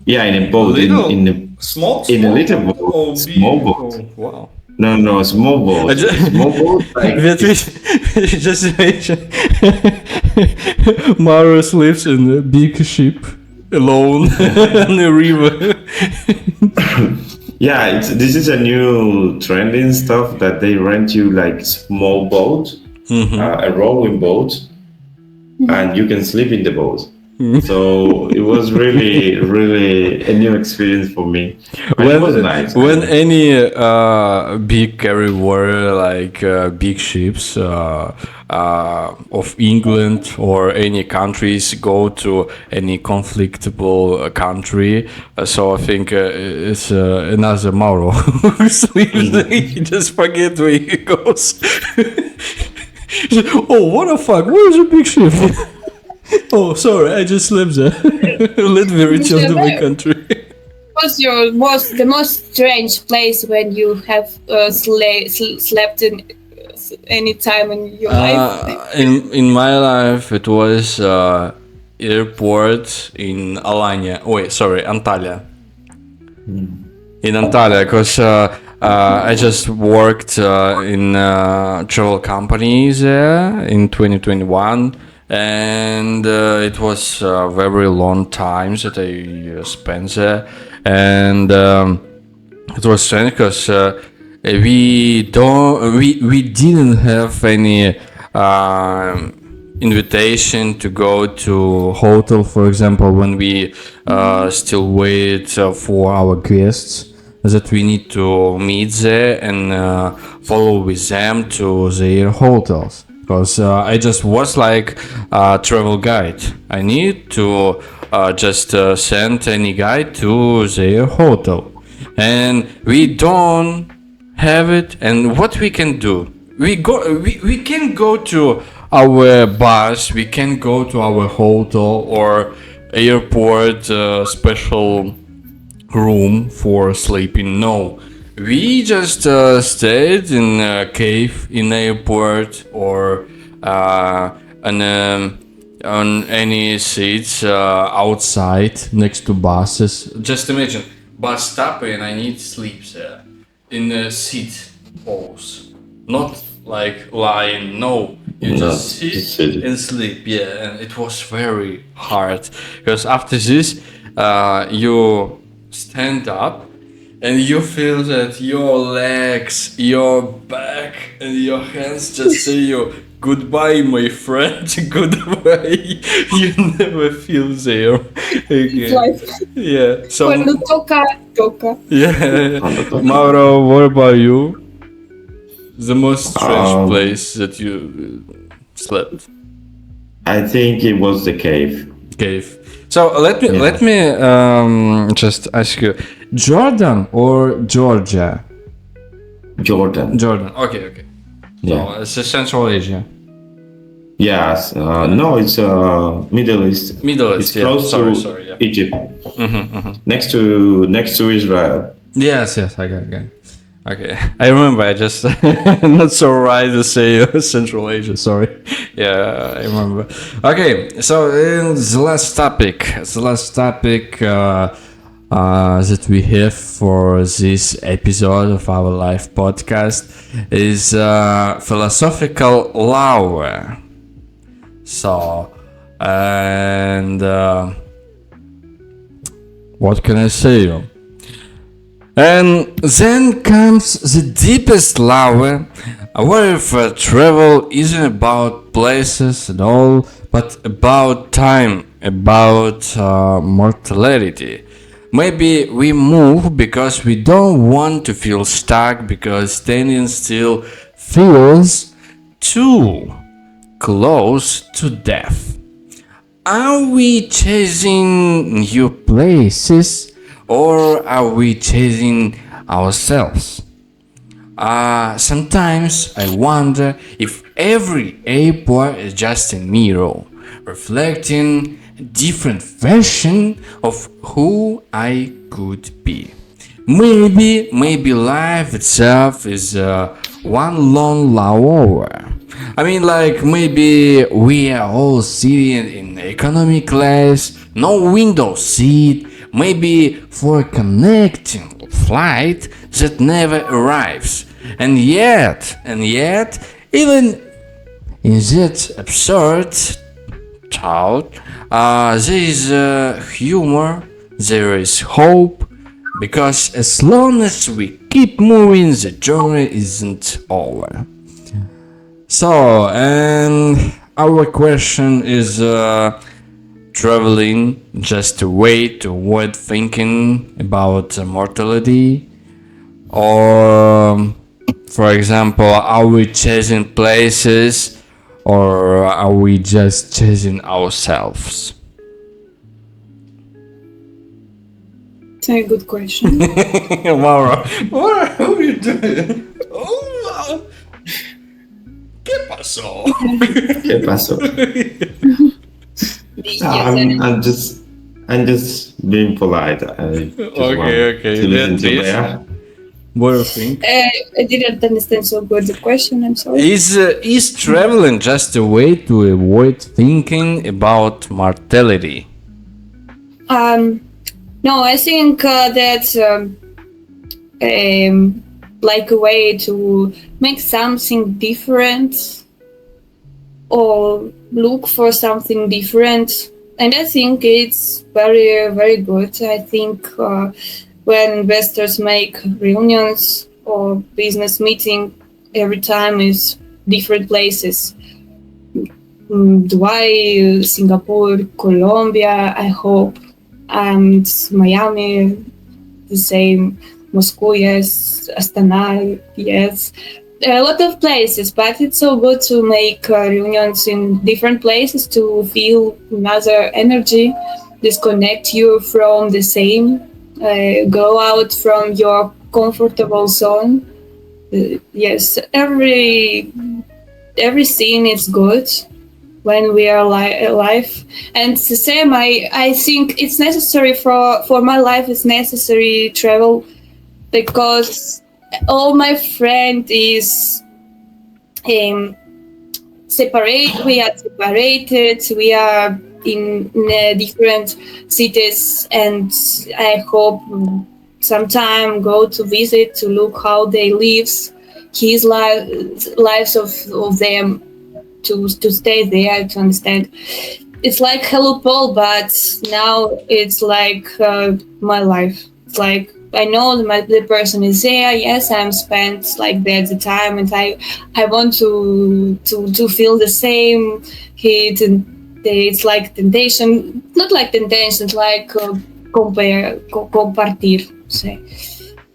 Yeah, in a boat. In a small little boat. Small boat. Oh, wow. No, a small boat. Small boat. Beatriz, just imagine Mauro sleeps in a big ship alone on the river. Yeah, this is a new trending stuff that they rent you like small boat, a rowing boat, and you can sleep in the boat. So it was really, really a new experience for me. It was nice. When any big carrier, like big ships of England or any countries go to any conflictable country, so I think it's another Mauro who sleeps. He just forget where he goes. Oh, what the fuck? Where's a big ship? Oh, sorry, I just slept there. Let me return to my country. What's the most strange place when you have slept in any time in your life? In my life, it was airport in Alanya. Antalya. In Antalya, because I just worked in travel company there in 2021. And it was a very long time that I spent there, and it was strange because we didn't have any invitation to go to hotel, for example, when we still wait for our guests. that we need to meet there and follow with them to their hotels. Because I just was like a travel guide. I need to just send any guide to their hotel. And we don't have it. And what we can do? We can go to our bus, we can go to our hotel or airport special room for sleeping. No, we just stayed in a cave in airport or on any seats outside next to buses. Just imagine bus stop and I need sleep there in the seat holes, not like lying. No, you No, just just sit sit. and sleep. Yeah, and it was very hard because after this, you stand up and you feel that your legs, your back, and your hands just say you goodbye, my friend. Goodbye. You never feel there again. Life. Yeah. So Quando toca, toca. yeah, Quando toca. Mauro, what about you? The most strange Um, place that you slept? I think it was the cave. Cave. So Yeah. let me just ask you, Jordan or Georgia? Jordan. Jordan. Okay, okay. Yeah. So it's Central Asia, Yes. No, it's Middle East. Middle It's East. Yeah. close Sorry, to sorry. Yeah. Egypt. Next to Israel. Yes, yes. I got it. Okay, I remember. I just not so right to say Central Asia. Sorry. Yeah, I remember. Okay, so the last topic that we have for this episode of our live podcast is philosophical law. So, and what can I say? And then comes the deepest law, where travel isn't about places at all, but about time, about mortality. Maybe we move because we don't want to feel stuck, because standing still feels too close to death. Are we chasing new places or are we chasing ourselves? Sometimes I wonder if every airport is just a mirror, reflecting a different version of who I could be. Maybe life itself is one long layover. I mean, like maybe we are all sitting in economy class, no window seat, maybe for a connecting flight that never arrives. And yet, even in that absurd thought, there is humor, there is hope, because as long as we keep moving, the journey isn't over. So, and our question is traveling just a way to avoid thinking about mortality? Or, for example, are we chasing places or are we just chasing ourselves? It's a good question. Mauro, what are you doing? Oh, ¿qué pasó? ¿Qué pasó? I'm just being polite. I just want Okay. to listen to Beatriz, Bea. what do you think? I didn't understand so good the question. I'm sorry. Is traveling just a way to avoid thinking about mortality? No, I think that's like a way to make something different or look for something different. And I think it's very, very good. I think when investors make reunions or business meeting, every time is different places. Dubai, Singapore, Colombia, I hope, and Miami, the same. Moscow, yes, Astana, yes. There are a lot of places, but it's so good to make reunions in different places to feel another energy, disconnect you from the same, go out from your comfortable zone. Yes, every scene is good when we are alive, and the same. I think it's necessary for my life. It's necessary travel because all my friend is um, separate. We are separated. We are in different cities, and I hope sometime go to visit to look how they lives, his lives of them to stay there to understand. It's like Hello Paul, but now it's like my life. It's like I know the person is there. Yes, I'm spent like that the time, and I want to feel the same. It's like temptation, not like temptation. It's like compartir. Say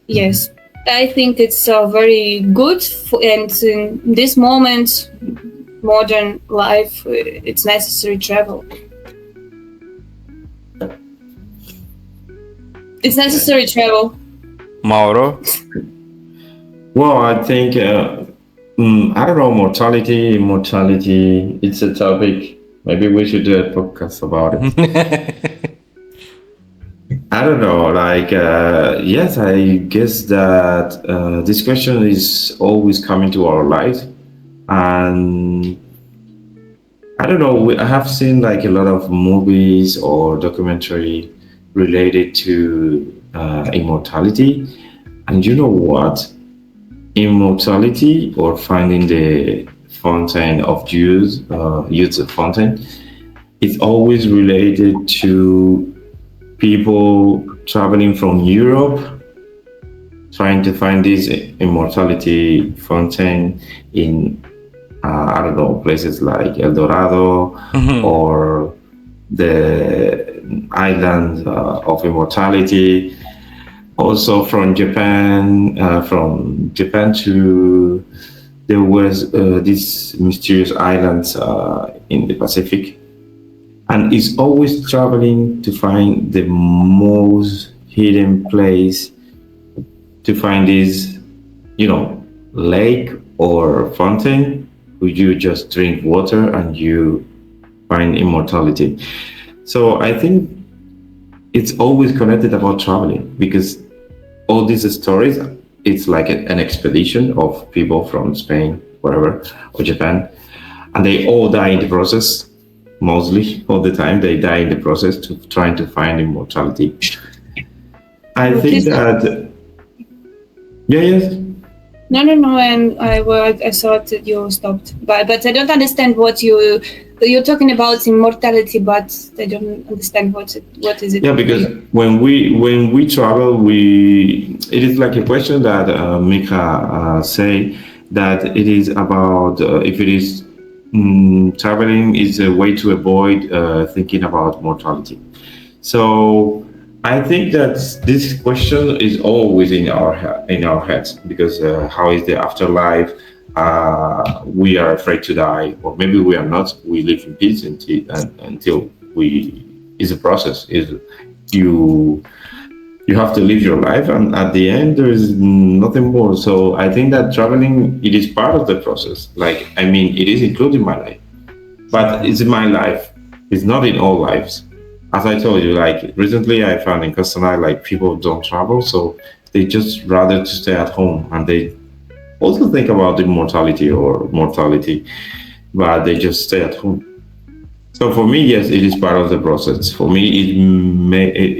yes. I think it's very good, and in this moment, modern life, it's necessary travel. It's necessary travel. Mauro? Well, I think I don't know, mortality, immortality. It's a topic. Maybe we should do a podcast about it. I don't know. Like, yes, I guess that this question is always coming to our lives, and I don't know. I have seen like a lot of movies or documentary related to immortality, and you know what? Immortality or finding the fountain of youth fountain, it's always related to people traveling from Europe trying to find this immortality fountain in I don't know, places like El Dorado or the island of immortality. Also from Japan to there was these mysterious islands in the Pacific, and it's always traveling to find the most hidden place to find this, lake or fountain where you just drink water and you find immortality. So I think it's always connected about traveling because all these stories, it's like an expedition of people from Spain, wherever, or Japan, and they all die in the process. Mostly, all the time, they die in the process to trying to find immortality. I think that, yeah, yes. No, and I thought that you stopped, but I don't understand what you're talking about immortality, but I don't understand what is it. Yeah, because when we travel, it is like a question that Mika say that it is about if it is traveling is a way to avoid thinking about mortality. So I think that this question is always in our heads because how is the afterlife? We are afraid to die, or maybe we are not. We live in peace until we. Is a process. Is you have to live your life, and at the end there is nothing more. So I think that traveling it is part of the process. Like I mean, it is including my life, but it's in my life. It's not in all lives. As I told you, like recently I found in Costa like people don't travel, so they just rather to stay at home, and they also think about immortality or mortality, but they just stay at home. So for me, yes, it is part of the process. For me,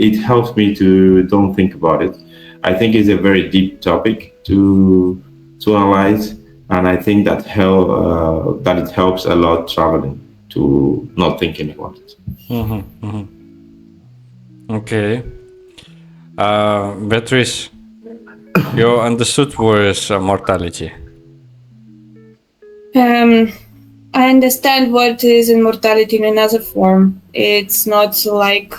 it helps me to don't think about it. I think it's a very deep topic to analyze, and I think that that it helps a lot traveling to not thinking about it. Okay. Beatriz, you understood what is mortality? I understand what is immortality in another form. It's not like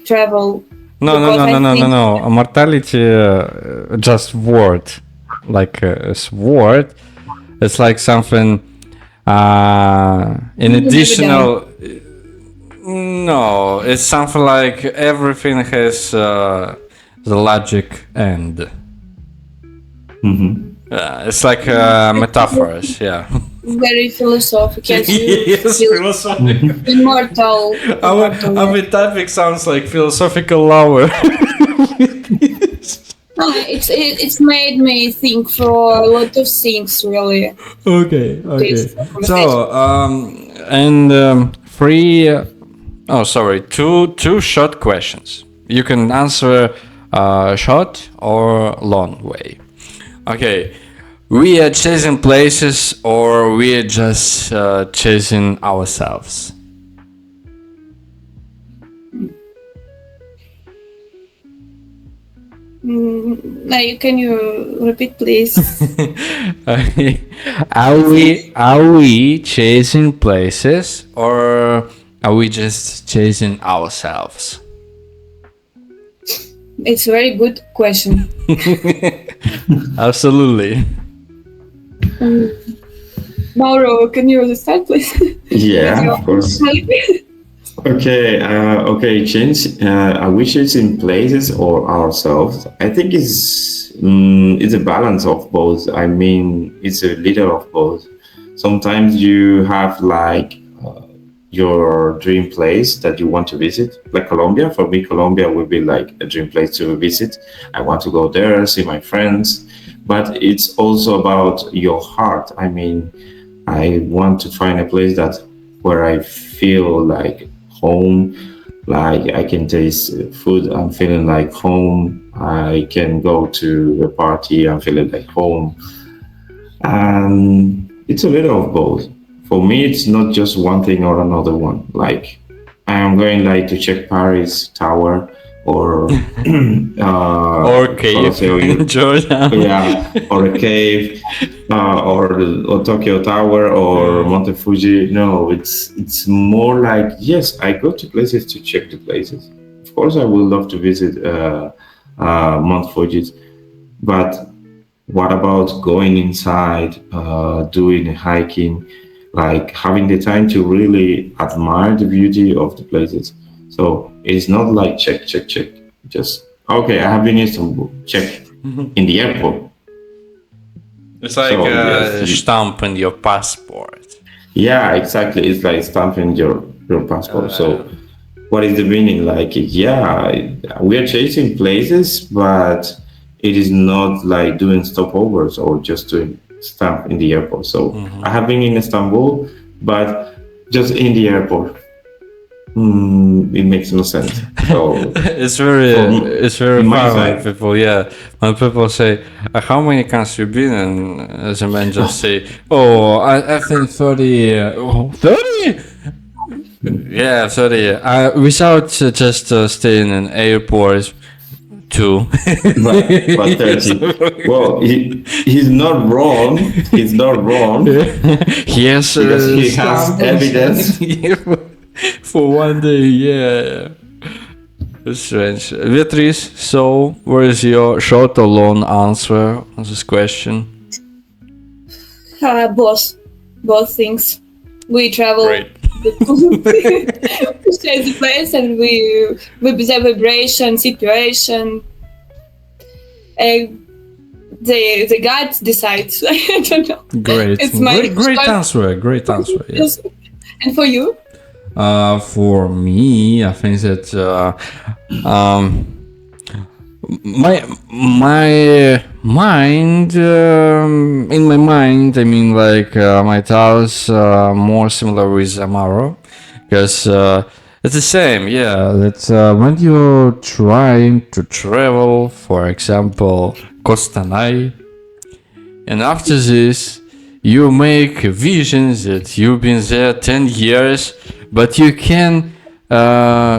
travel. No, no, Because no, I no, no, no, think no. Mortality, just word, like a word. It's like something in you never die. additional. No, it's something like everything has the logic end. It's like metaphors, yeah. Very philosophical. You Yes, feel philosophical. immortal. immortal. Our topic sounds like philosophical hour. It's made me think for a lot of things, really. Okay. This So, conversation. and three. Oh, sorry. Two short questions. You can answer short or long way. Okay. We are chasing places, or we are just chasing ourselves. Can you repeat, please? Are we chasing places, or are we just chasing ourselves? It's a very good question. Absolutely. Mauro, can you start, please? Yeah, of course. Okay, change. Are we chasing places or ourselves? I think it's a balance of both. I mean, it's a little of both. Sometimes you have like your dream place that you want to visit, like Colombia. For me, Colombia would be like a dream place to visit. I want to go there, see my friends, but it's also about your heart. I mean, I want to find a place that where I feel like home, like I can taste food, I'm feeling like home. I can go to a party, I'm feeling like home. And it's a little of both. For me, it's not just one thing or another one. Like I am going like to check Paris Tower or Or cave Coloseo, in Georgia. yeah, or a cave, or Tokyo Tower or Monte Fuji. No, it's more like yes, I go to places to check the places. Of course, I would love to visit Mount Fuji, but what about going inside, doing hiking, like having the time to really admire the beauty of the places? So it's not like check. Just okay, I have been in Istanbul. Check in the airport. It's like So, a yes. stamp in your passport. Yeah, exactly. It's like stamping your passport. So what is the meaning? Like, yeah, we are chasing places, but it is not like doing stopovers or just doing stamp in the airport. So I have been in Istanbul, but just in the airport. It makes no sense. So It's very in my fun when side, people, yeah, when people say, how many countries you been in? As a man just say, oh, I think 30. 30? Yeah, 30. Without just staying in airports, too. but 30. Well, he's not wrong. He's not wrong Yes, because he has evidence. for one day, yeah. It's strange. Beatrice, so where is your short or long answer on this question? Both things. We travel Great. to change the place, and we the vibration, situation. The God decides. I don't know. Great. It's my Great choice. answer. Great answer. Yeah. And for you? For me, I think that my mind in my mind, I mean, like my thoughts more similar with Amaro, because it's the same. Yeah, that when you're trying to travel, for example, Kostanay, and after this, you make visions that you've been there 10 years, but you can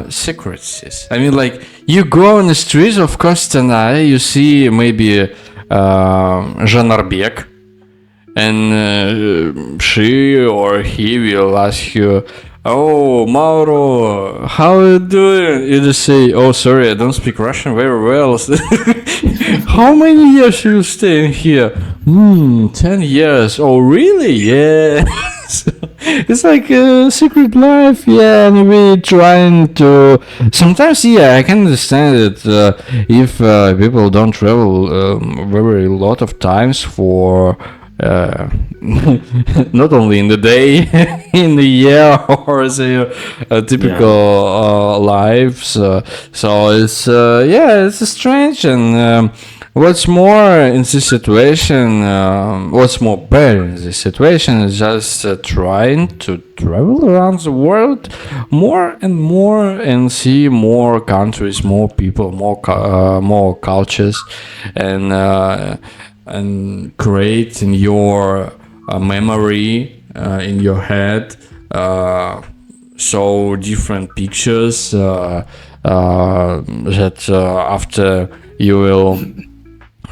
secret this. I mean, like, you go on the streets of Kostanay, you see maybe Janarbek, and she or he will ask you, Oh, Mauro, how are you doing? You just say, oh, sorry, I don't speak Russian very well. How many years you staying here? 10 years. Oh, really? Yeah. It's like a secret life, yeah, and we trying to. Sometimes, yeah, I can understand it. If people don't travel very lot of times for uh, not only in the day, in the year, or the typical lives. So it's yeah, it's strange. And what's more in this situation, what's more better in this situation is just trying to travel around the world more and more and see more countries, more people, more cultures, and create in your memory in your head so different pictures that after you will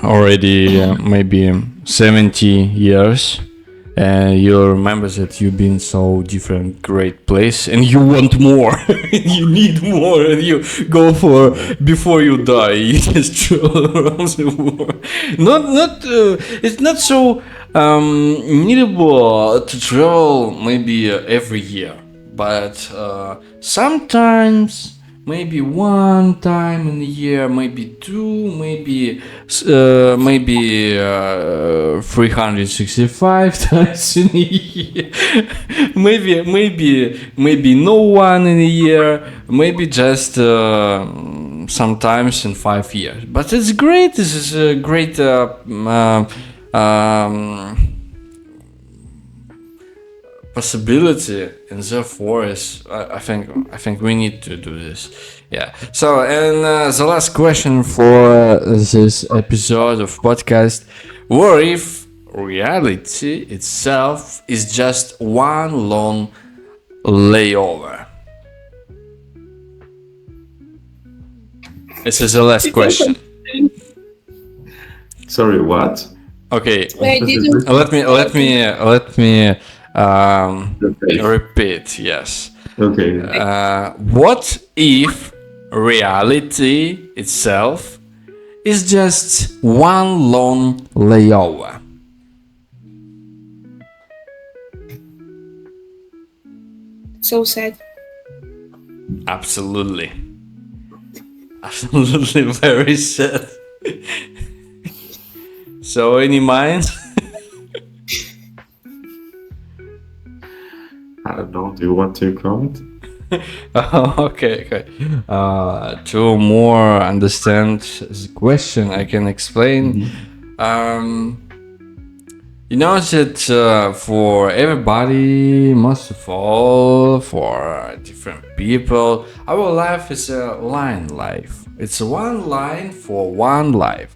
already maybe 70 years and you remember that you've been so different great place and you want more. You need more and you go for before you die. You just travel around the world. Not it's not so needable to travel maybe every year, but sometimes maybe one time in a year, maybe two, maybe 365 times in a year. Maybe no one in a year. Maybe just sometimes in 5 years. But it's great. This is a great. Possibility, and therefore is I think we need to do this. Yeah. So, and the last question for this episode of podcast: what if reality itself is just one long layover? This is the last question. Sorry, what? Okay. I didn't. Let me Okay. repeat. Yes. Okay. What if reality itself is just one long layover? So sad. Absolutely. Absolutely very sad. So, any mind? I don't know. Do you want to comment? Okay. To more understand the question, I can explain. You know that for everybody, most of all, for different people, our life is a line life. It's one line for one life.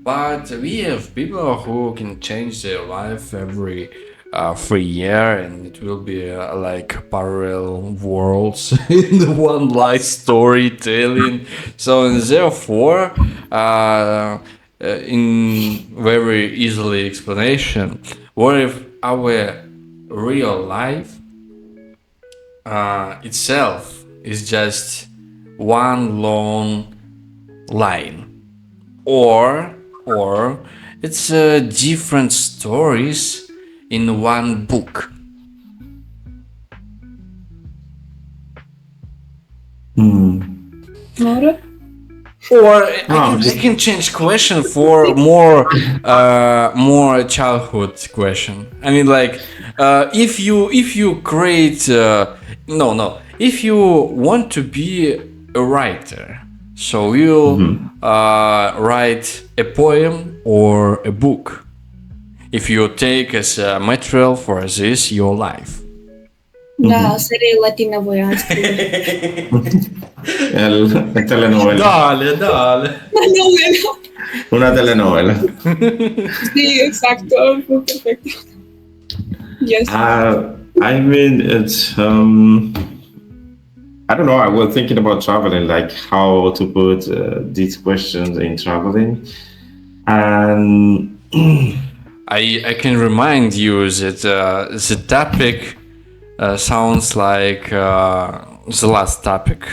But we have people who can change their life every 3 years, and it will be like parallel worlds in the one life storytelling. So, and therefore, in very easily explanation, what if our real life itself is just one long line, or it's different stories in one book? Mauro? Or I can change question for more childhood question. I mean, like, if you create if you want to be a writer, so you write a poem or a book. If you take as a material for this your life. Da, serie latinovojanske. Telenovela. Dale. Novela. Una telenovela. Sí, exacto. Fue perfecto. Yes. I mean, it's I don't know. I was thinking about traveling, like how to put these questions in traveling, and I can remind you that the topic sounds like the last topic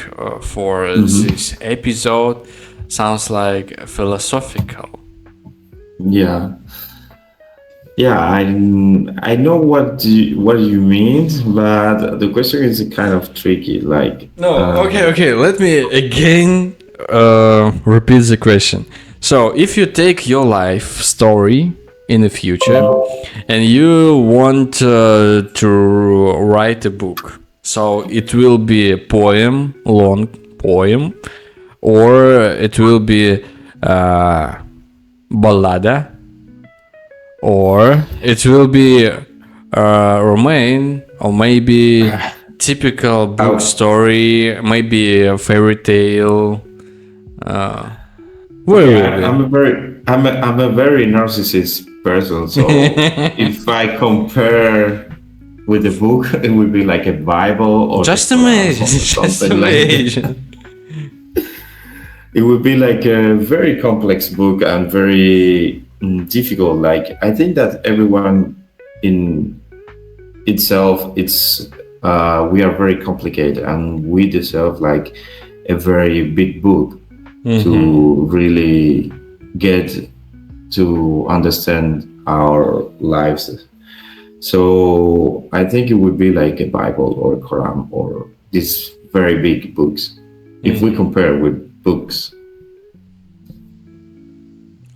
for this episode sounds like philosophical. Yeah. Yeah, I know what you mean, but the question is kind of tricky. Like, No, okay. Let me again repeat the question. So, if you take your life story in the future and you want to write a book, so it will be a poem, long poem, or it will be ballada, or it will be Romain, or maybe typical book story, maybe a fairy tale. Where will it be? I'm a very narcissist person. So if I compare with the book, it would be like a Bible or Just the Quran or imagine, just something like that. imagine. It would be like a very complex book and very difficult. Like I think that everyone in itself, it's we are very complicated, and we deserve like a very big book to really get to understand our lives. So I think it would be like a Bible or a Quran or these very big books if we compare with books.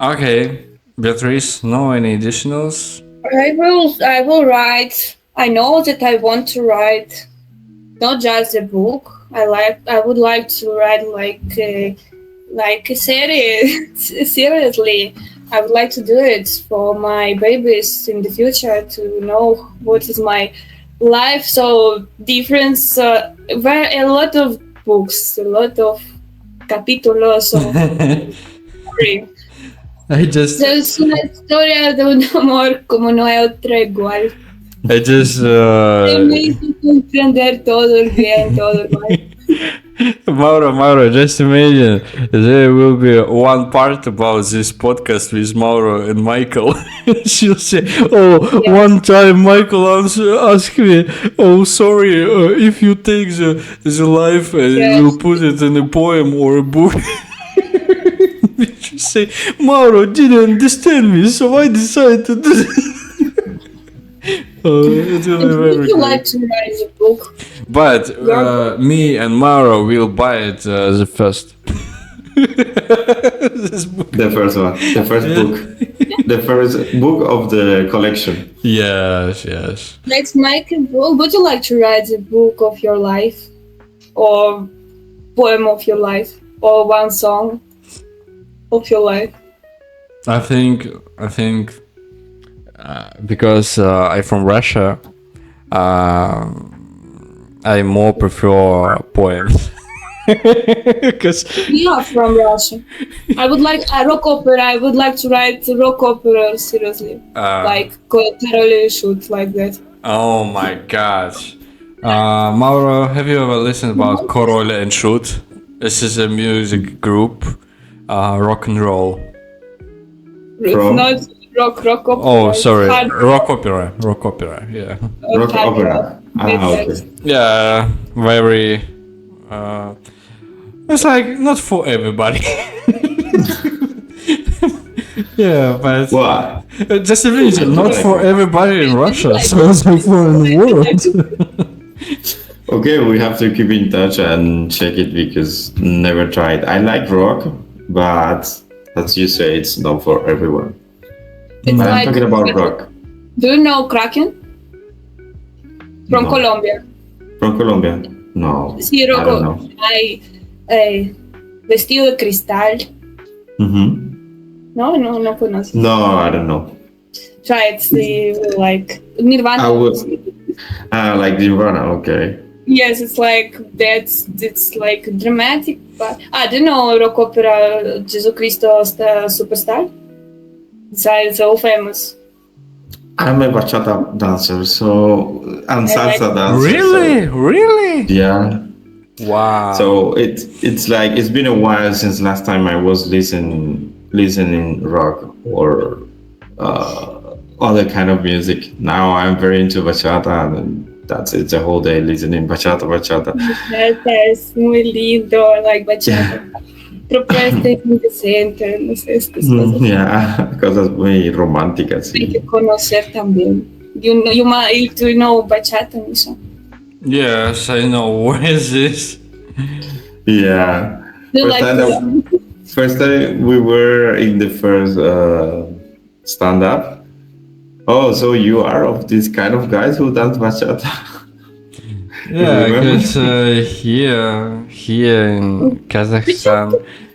Okay, Beatrice, no any additionals? I will write. I know that I want to write not just a book. I would like to write like a series. Seriously, I would like to do it for my babies in the future to know what is my life. So difference. Very a lot of books, a lot of capítulos of story. I just Es una historia de un amor como no hay otra igual. I just Me hizo comprender todo el bien, todo el mal. Mauro, just imagine there will be one part about this podcast with Mauro and Michael. She'll say, "Oh, one time Michael asked me, oh, sorry, if you take the life and you will put it in a poem or a book." She say, Mauro didn't understand me, so I decided to do it. It will be very Would you great. like to write a book? But me and Mauro will buy it the first. This book. The first one, the first book, the first book of the collection. Yes. Let's make a book. Would you like to write a book of your life? Or poem of your life? Or one song of your life? I think because I'm from Russia, I more prefer poems. Because You are from Russia. I would like a rock opera. I would like to write a rock opera, seriously. Like Karalu shoot like that. oh my gosh, Mauro, have you ever listened about Korol and Shoot? This is a music group, rock and roll. From? Not rock opera. Oh, sorry, Hard rock opera, yeah. Rock hard opera. Okay. Yeah, very. It's like not for everybody. Yeah, but What? just a reason, not for everybody in Russia, so it's like for in the world. Okay, we have to keep in touch and check it because never tried. I like rock, but as you say, it's not for everyone. It's But I'm like- talking about rock Do you know Kraken? From No. Colombia. from Colombia. No, Sí, I don't rock. know. Hay vestido de cristal. Mm-hmm. No conoces. No, I don't know. Try it. See, like Nirvana. I would. Like Nirvana. Okay. Yes, it's like that's. It's like dramatic. But do you know rock opera Jesus Cristo Superstar? It's so famous. I'm a bachata dancer, so and salsa dancer. Really? so- Really? yeah. Wow. So it's like it's been a while since last time I was listening rock or other kind of music. Now I'm very into bachata and That's it, the whole day listening bachata, bachata. Es muy lindo, like bachata. Propuesta indecente, no sé, estas cosas. Yeah, cosas muy románticas. Hay que Sí. conocer también. Do you know bachata, Misha? Yes, I know. What is this? Yeah. Do you First like time, first time we were in the first stand up. Oh, so you are of this kind of guys who dance bachata? Yeah, Remember? because here in Kazakhstan,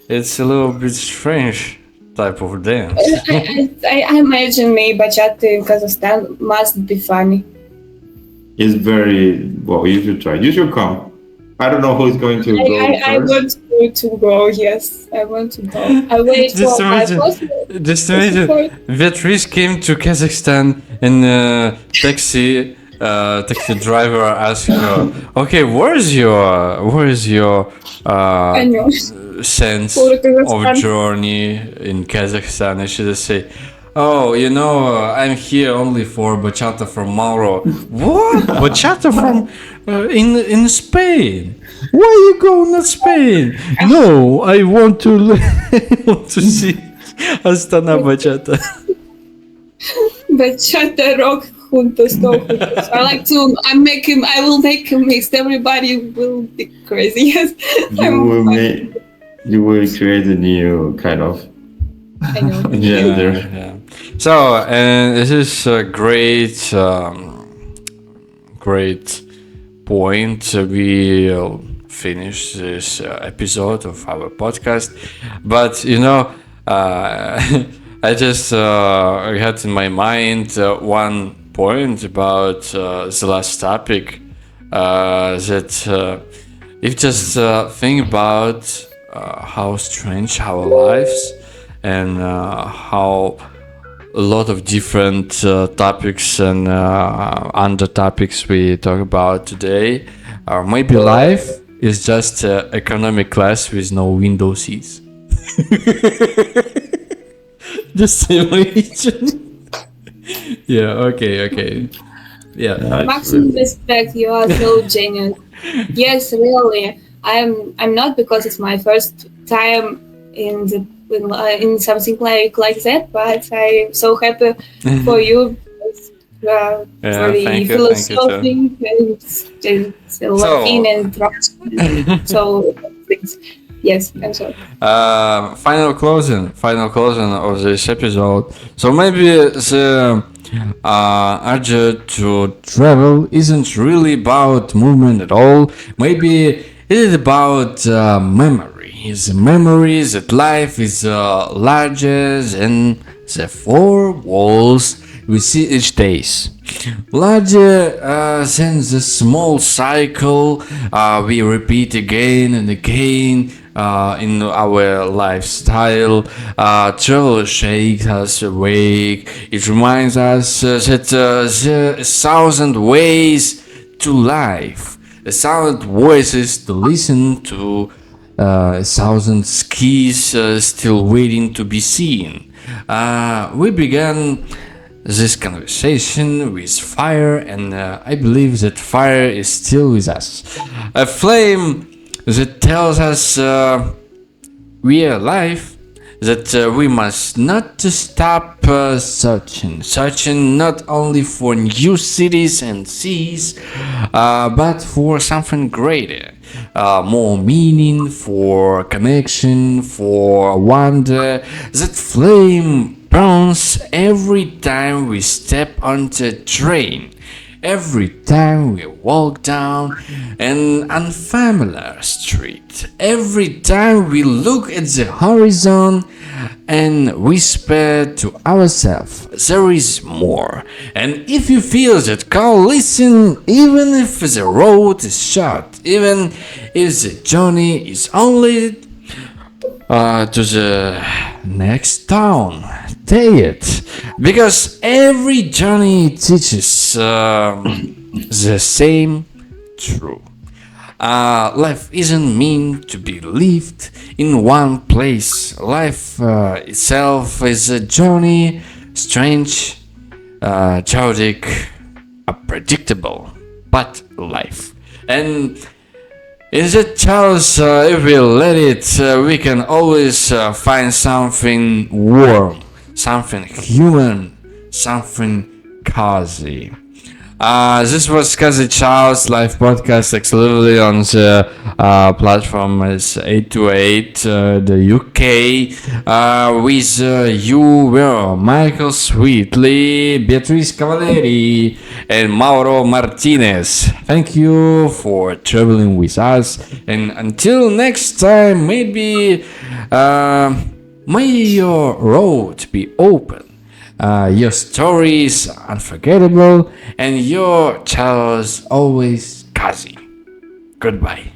it's a little bit strange type of dance. I imagine me bachata in Kazakhstan must be funny. It's very well. You should try. You should come. I don't know who's going to go I first. want to go, yes. I want to go. I wait Just for my imagine, boss. just imagine, Beatriz came to Kazakhstan and taxi driver asked her, "Okay, where's your I know. sense For of Kazakhstan. journey in Kazakhstan?" And she just say, "Oh, I'm here only for bachata from Mauro." What? Bachata from in Spain? Why you go not Spain? No, I want to want to see Astana bachata. Bachata rock juntos, todo juntos. I will make a mix. Everybody will be crazy. Yes. You will create a new kind of I know. gender. Yeah. So, and this is a great point. We'll finish this episode of our podcast, but I just had in my mind one point about the last topic that if just think about how strange our lives and how a lot of different topics and under topics we talk about today. Maybe life is just economic class with no window seats. The simulation. Yeah. Okay. Yeah. Maximum respect. You are so genius. Yes, really. I'm not, because it's my first time in something like that, but I'm so happy for you. For the thank you philosophy and Latin and Russian. So things. Yes, I'm sorry. Final closing of this episode. So maybe the urge to travel isn't really about movement at all. Maybe it is about memory. It's a memory that life is larger than the four walls we see each day. Larger than the small cycle we repeat again and again in our lifestyle. Travel shakes us awake. It reminds us that there are 1,000 ways to life, 1,000 voices to listen to, 1,000 skis still waiting to be seen. We began this conversation with fire, and I believe that fire is still with us. A flame that tells us we are alive, that we must not stop searching not only for new cities and seas, but for something greater, more meaning, for connection, for wonder. That flame burns every time we step onto a train, every time we walk down an unfamiliar street, every time we look at the horizon and whisper to ourselves, there is more. And if you feel that call, listen, even if the road is short, even if the journey is only to the next town, take it, because every journey teaches the same truth. Life isn't meant to be lived in one place. Life itself is a journey, strange, chaotic, unpredictable, but life. And in the chaos, if we let it, we can always find something warm, something human, something cozy. This was Cozy Chaos live podcast exclusively on the platform is 828 the UK with you were Michael Swetly, Beatriz Kavaleri and Mauro Martines. Thank you for traveling with us, and until next time, maybe may your road be open, your stories unforgettable, and your chaos always cozy. Goodbye.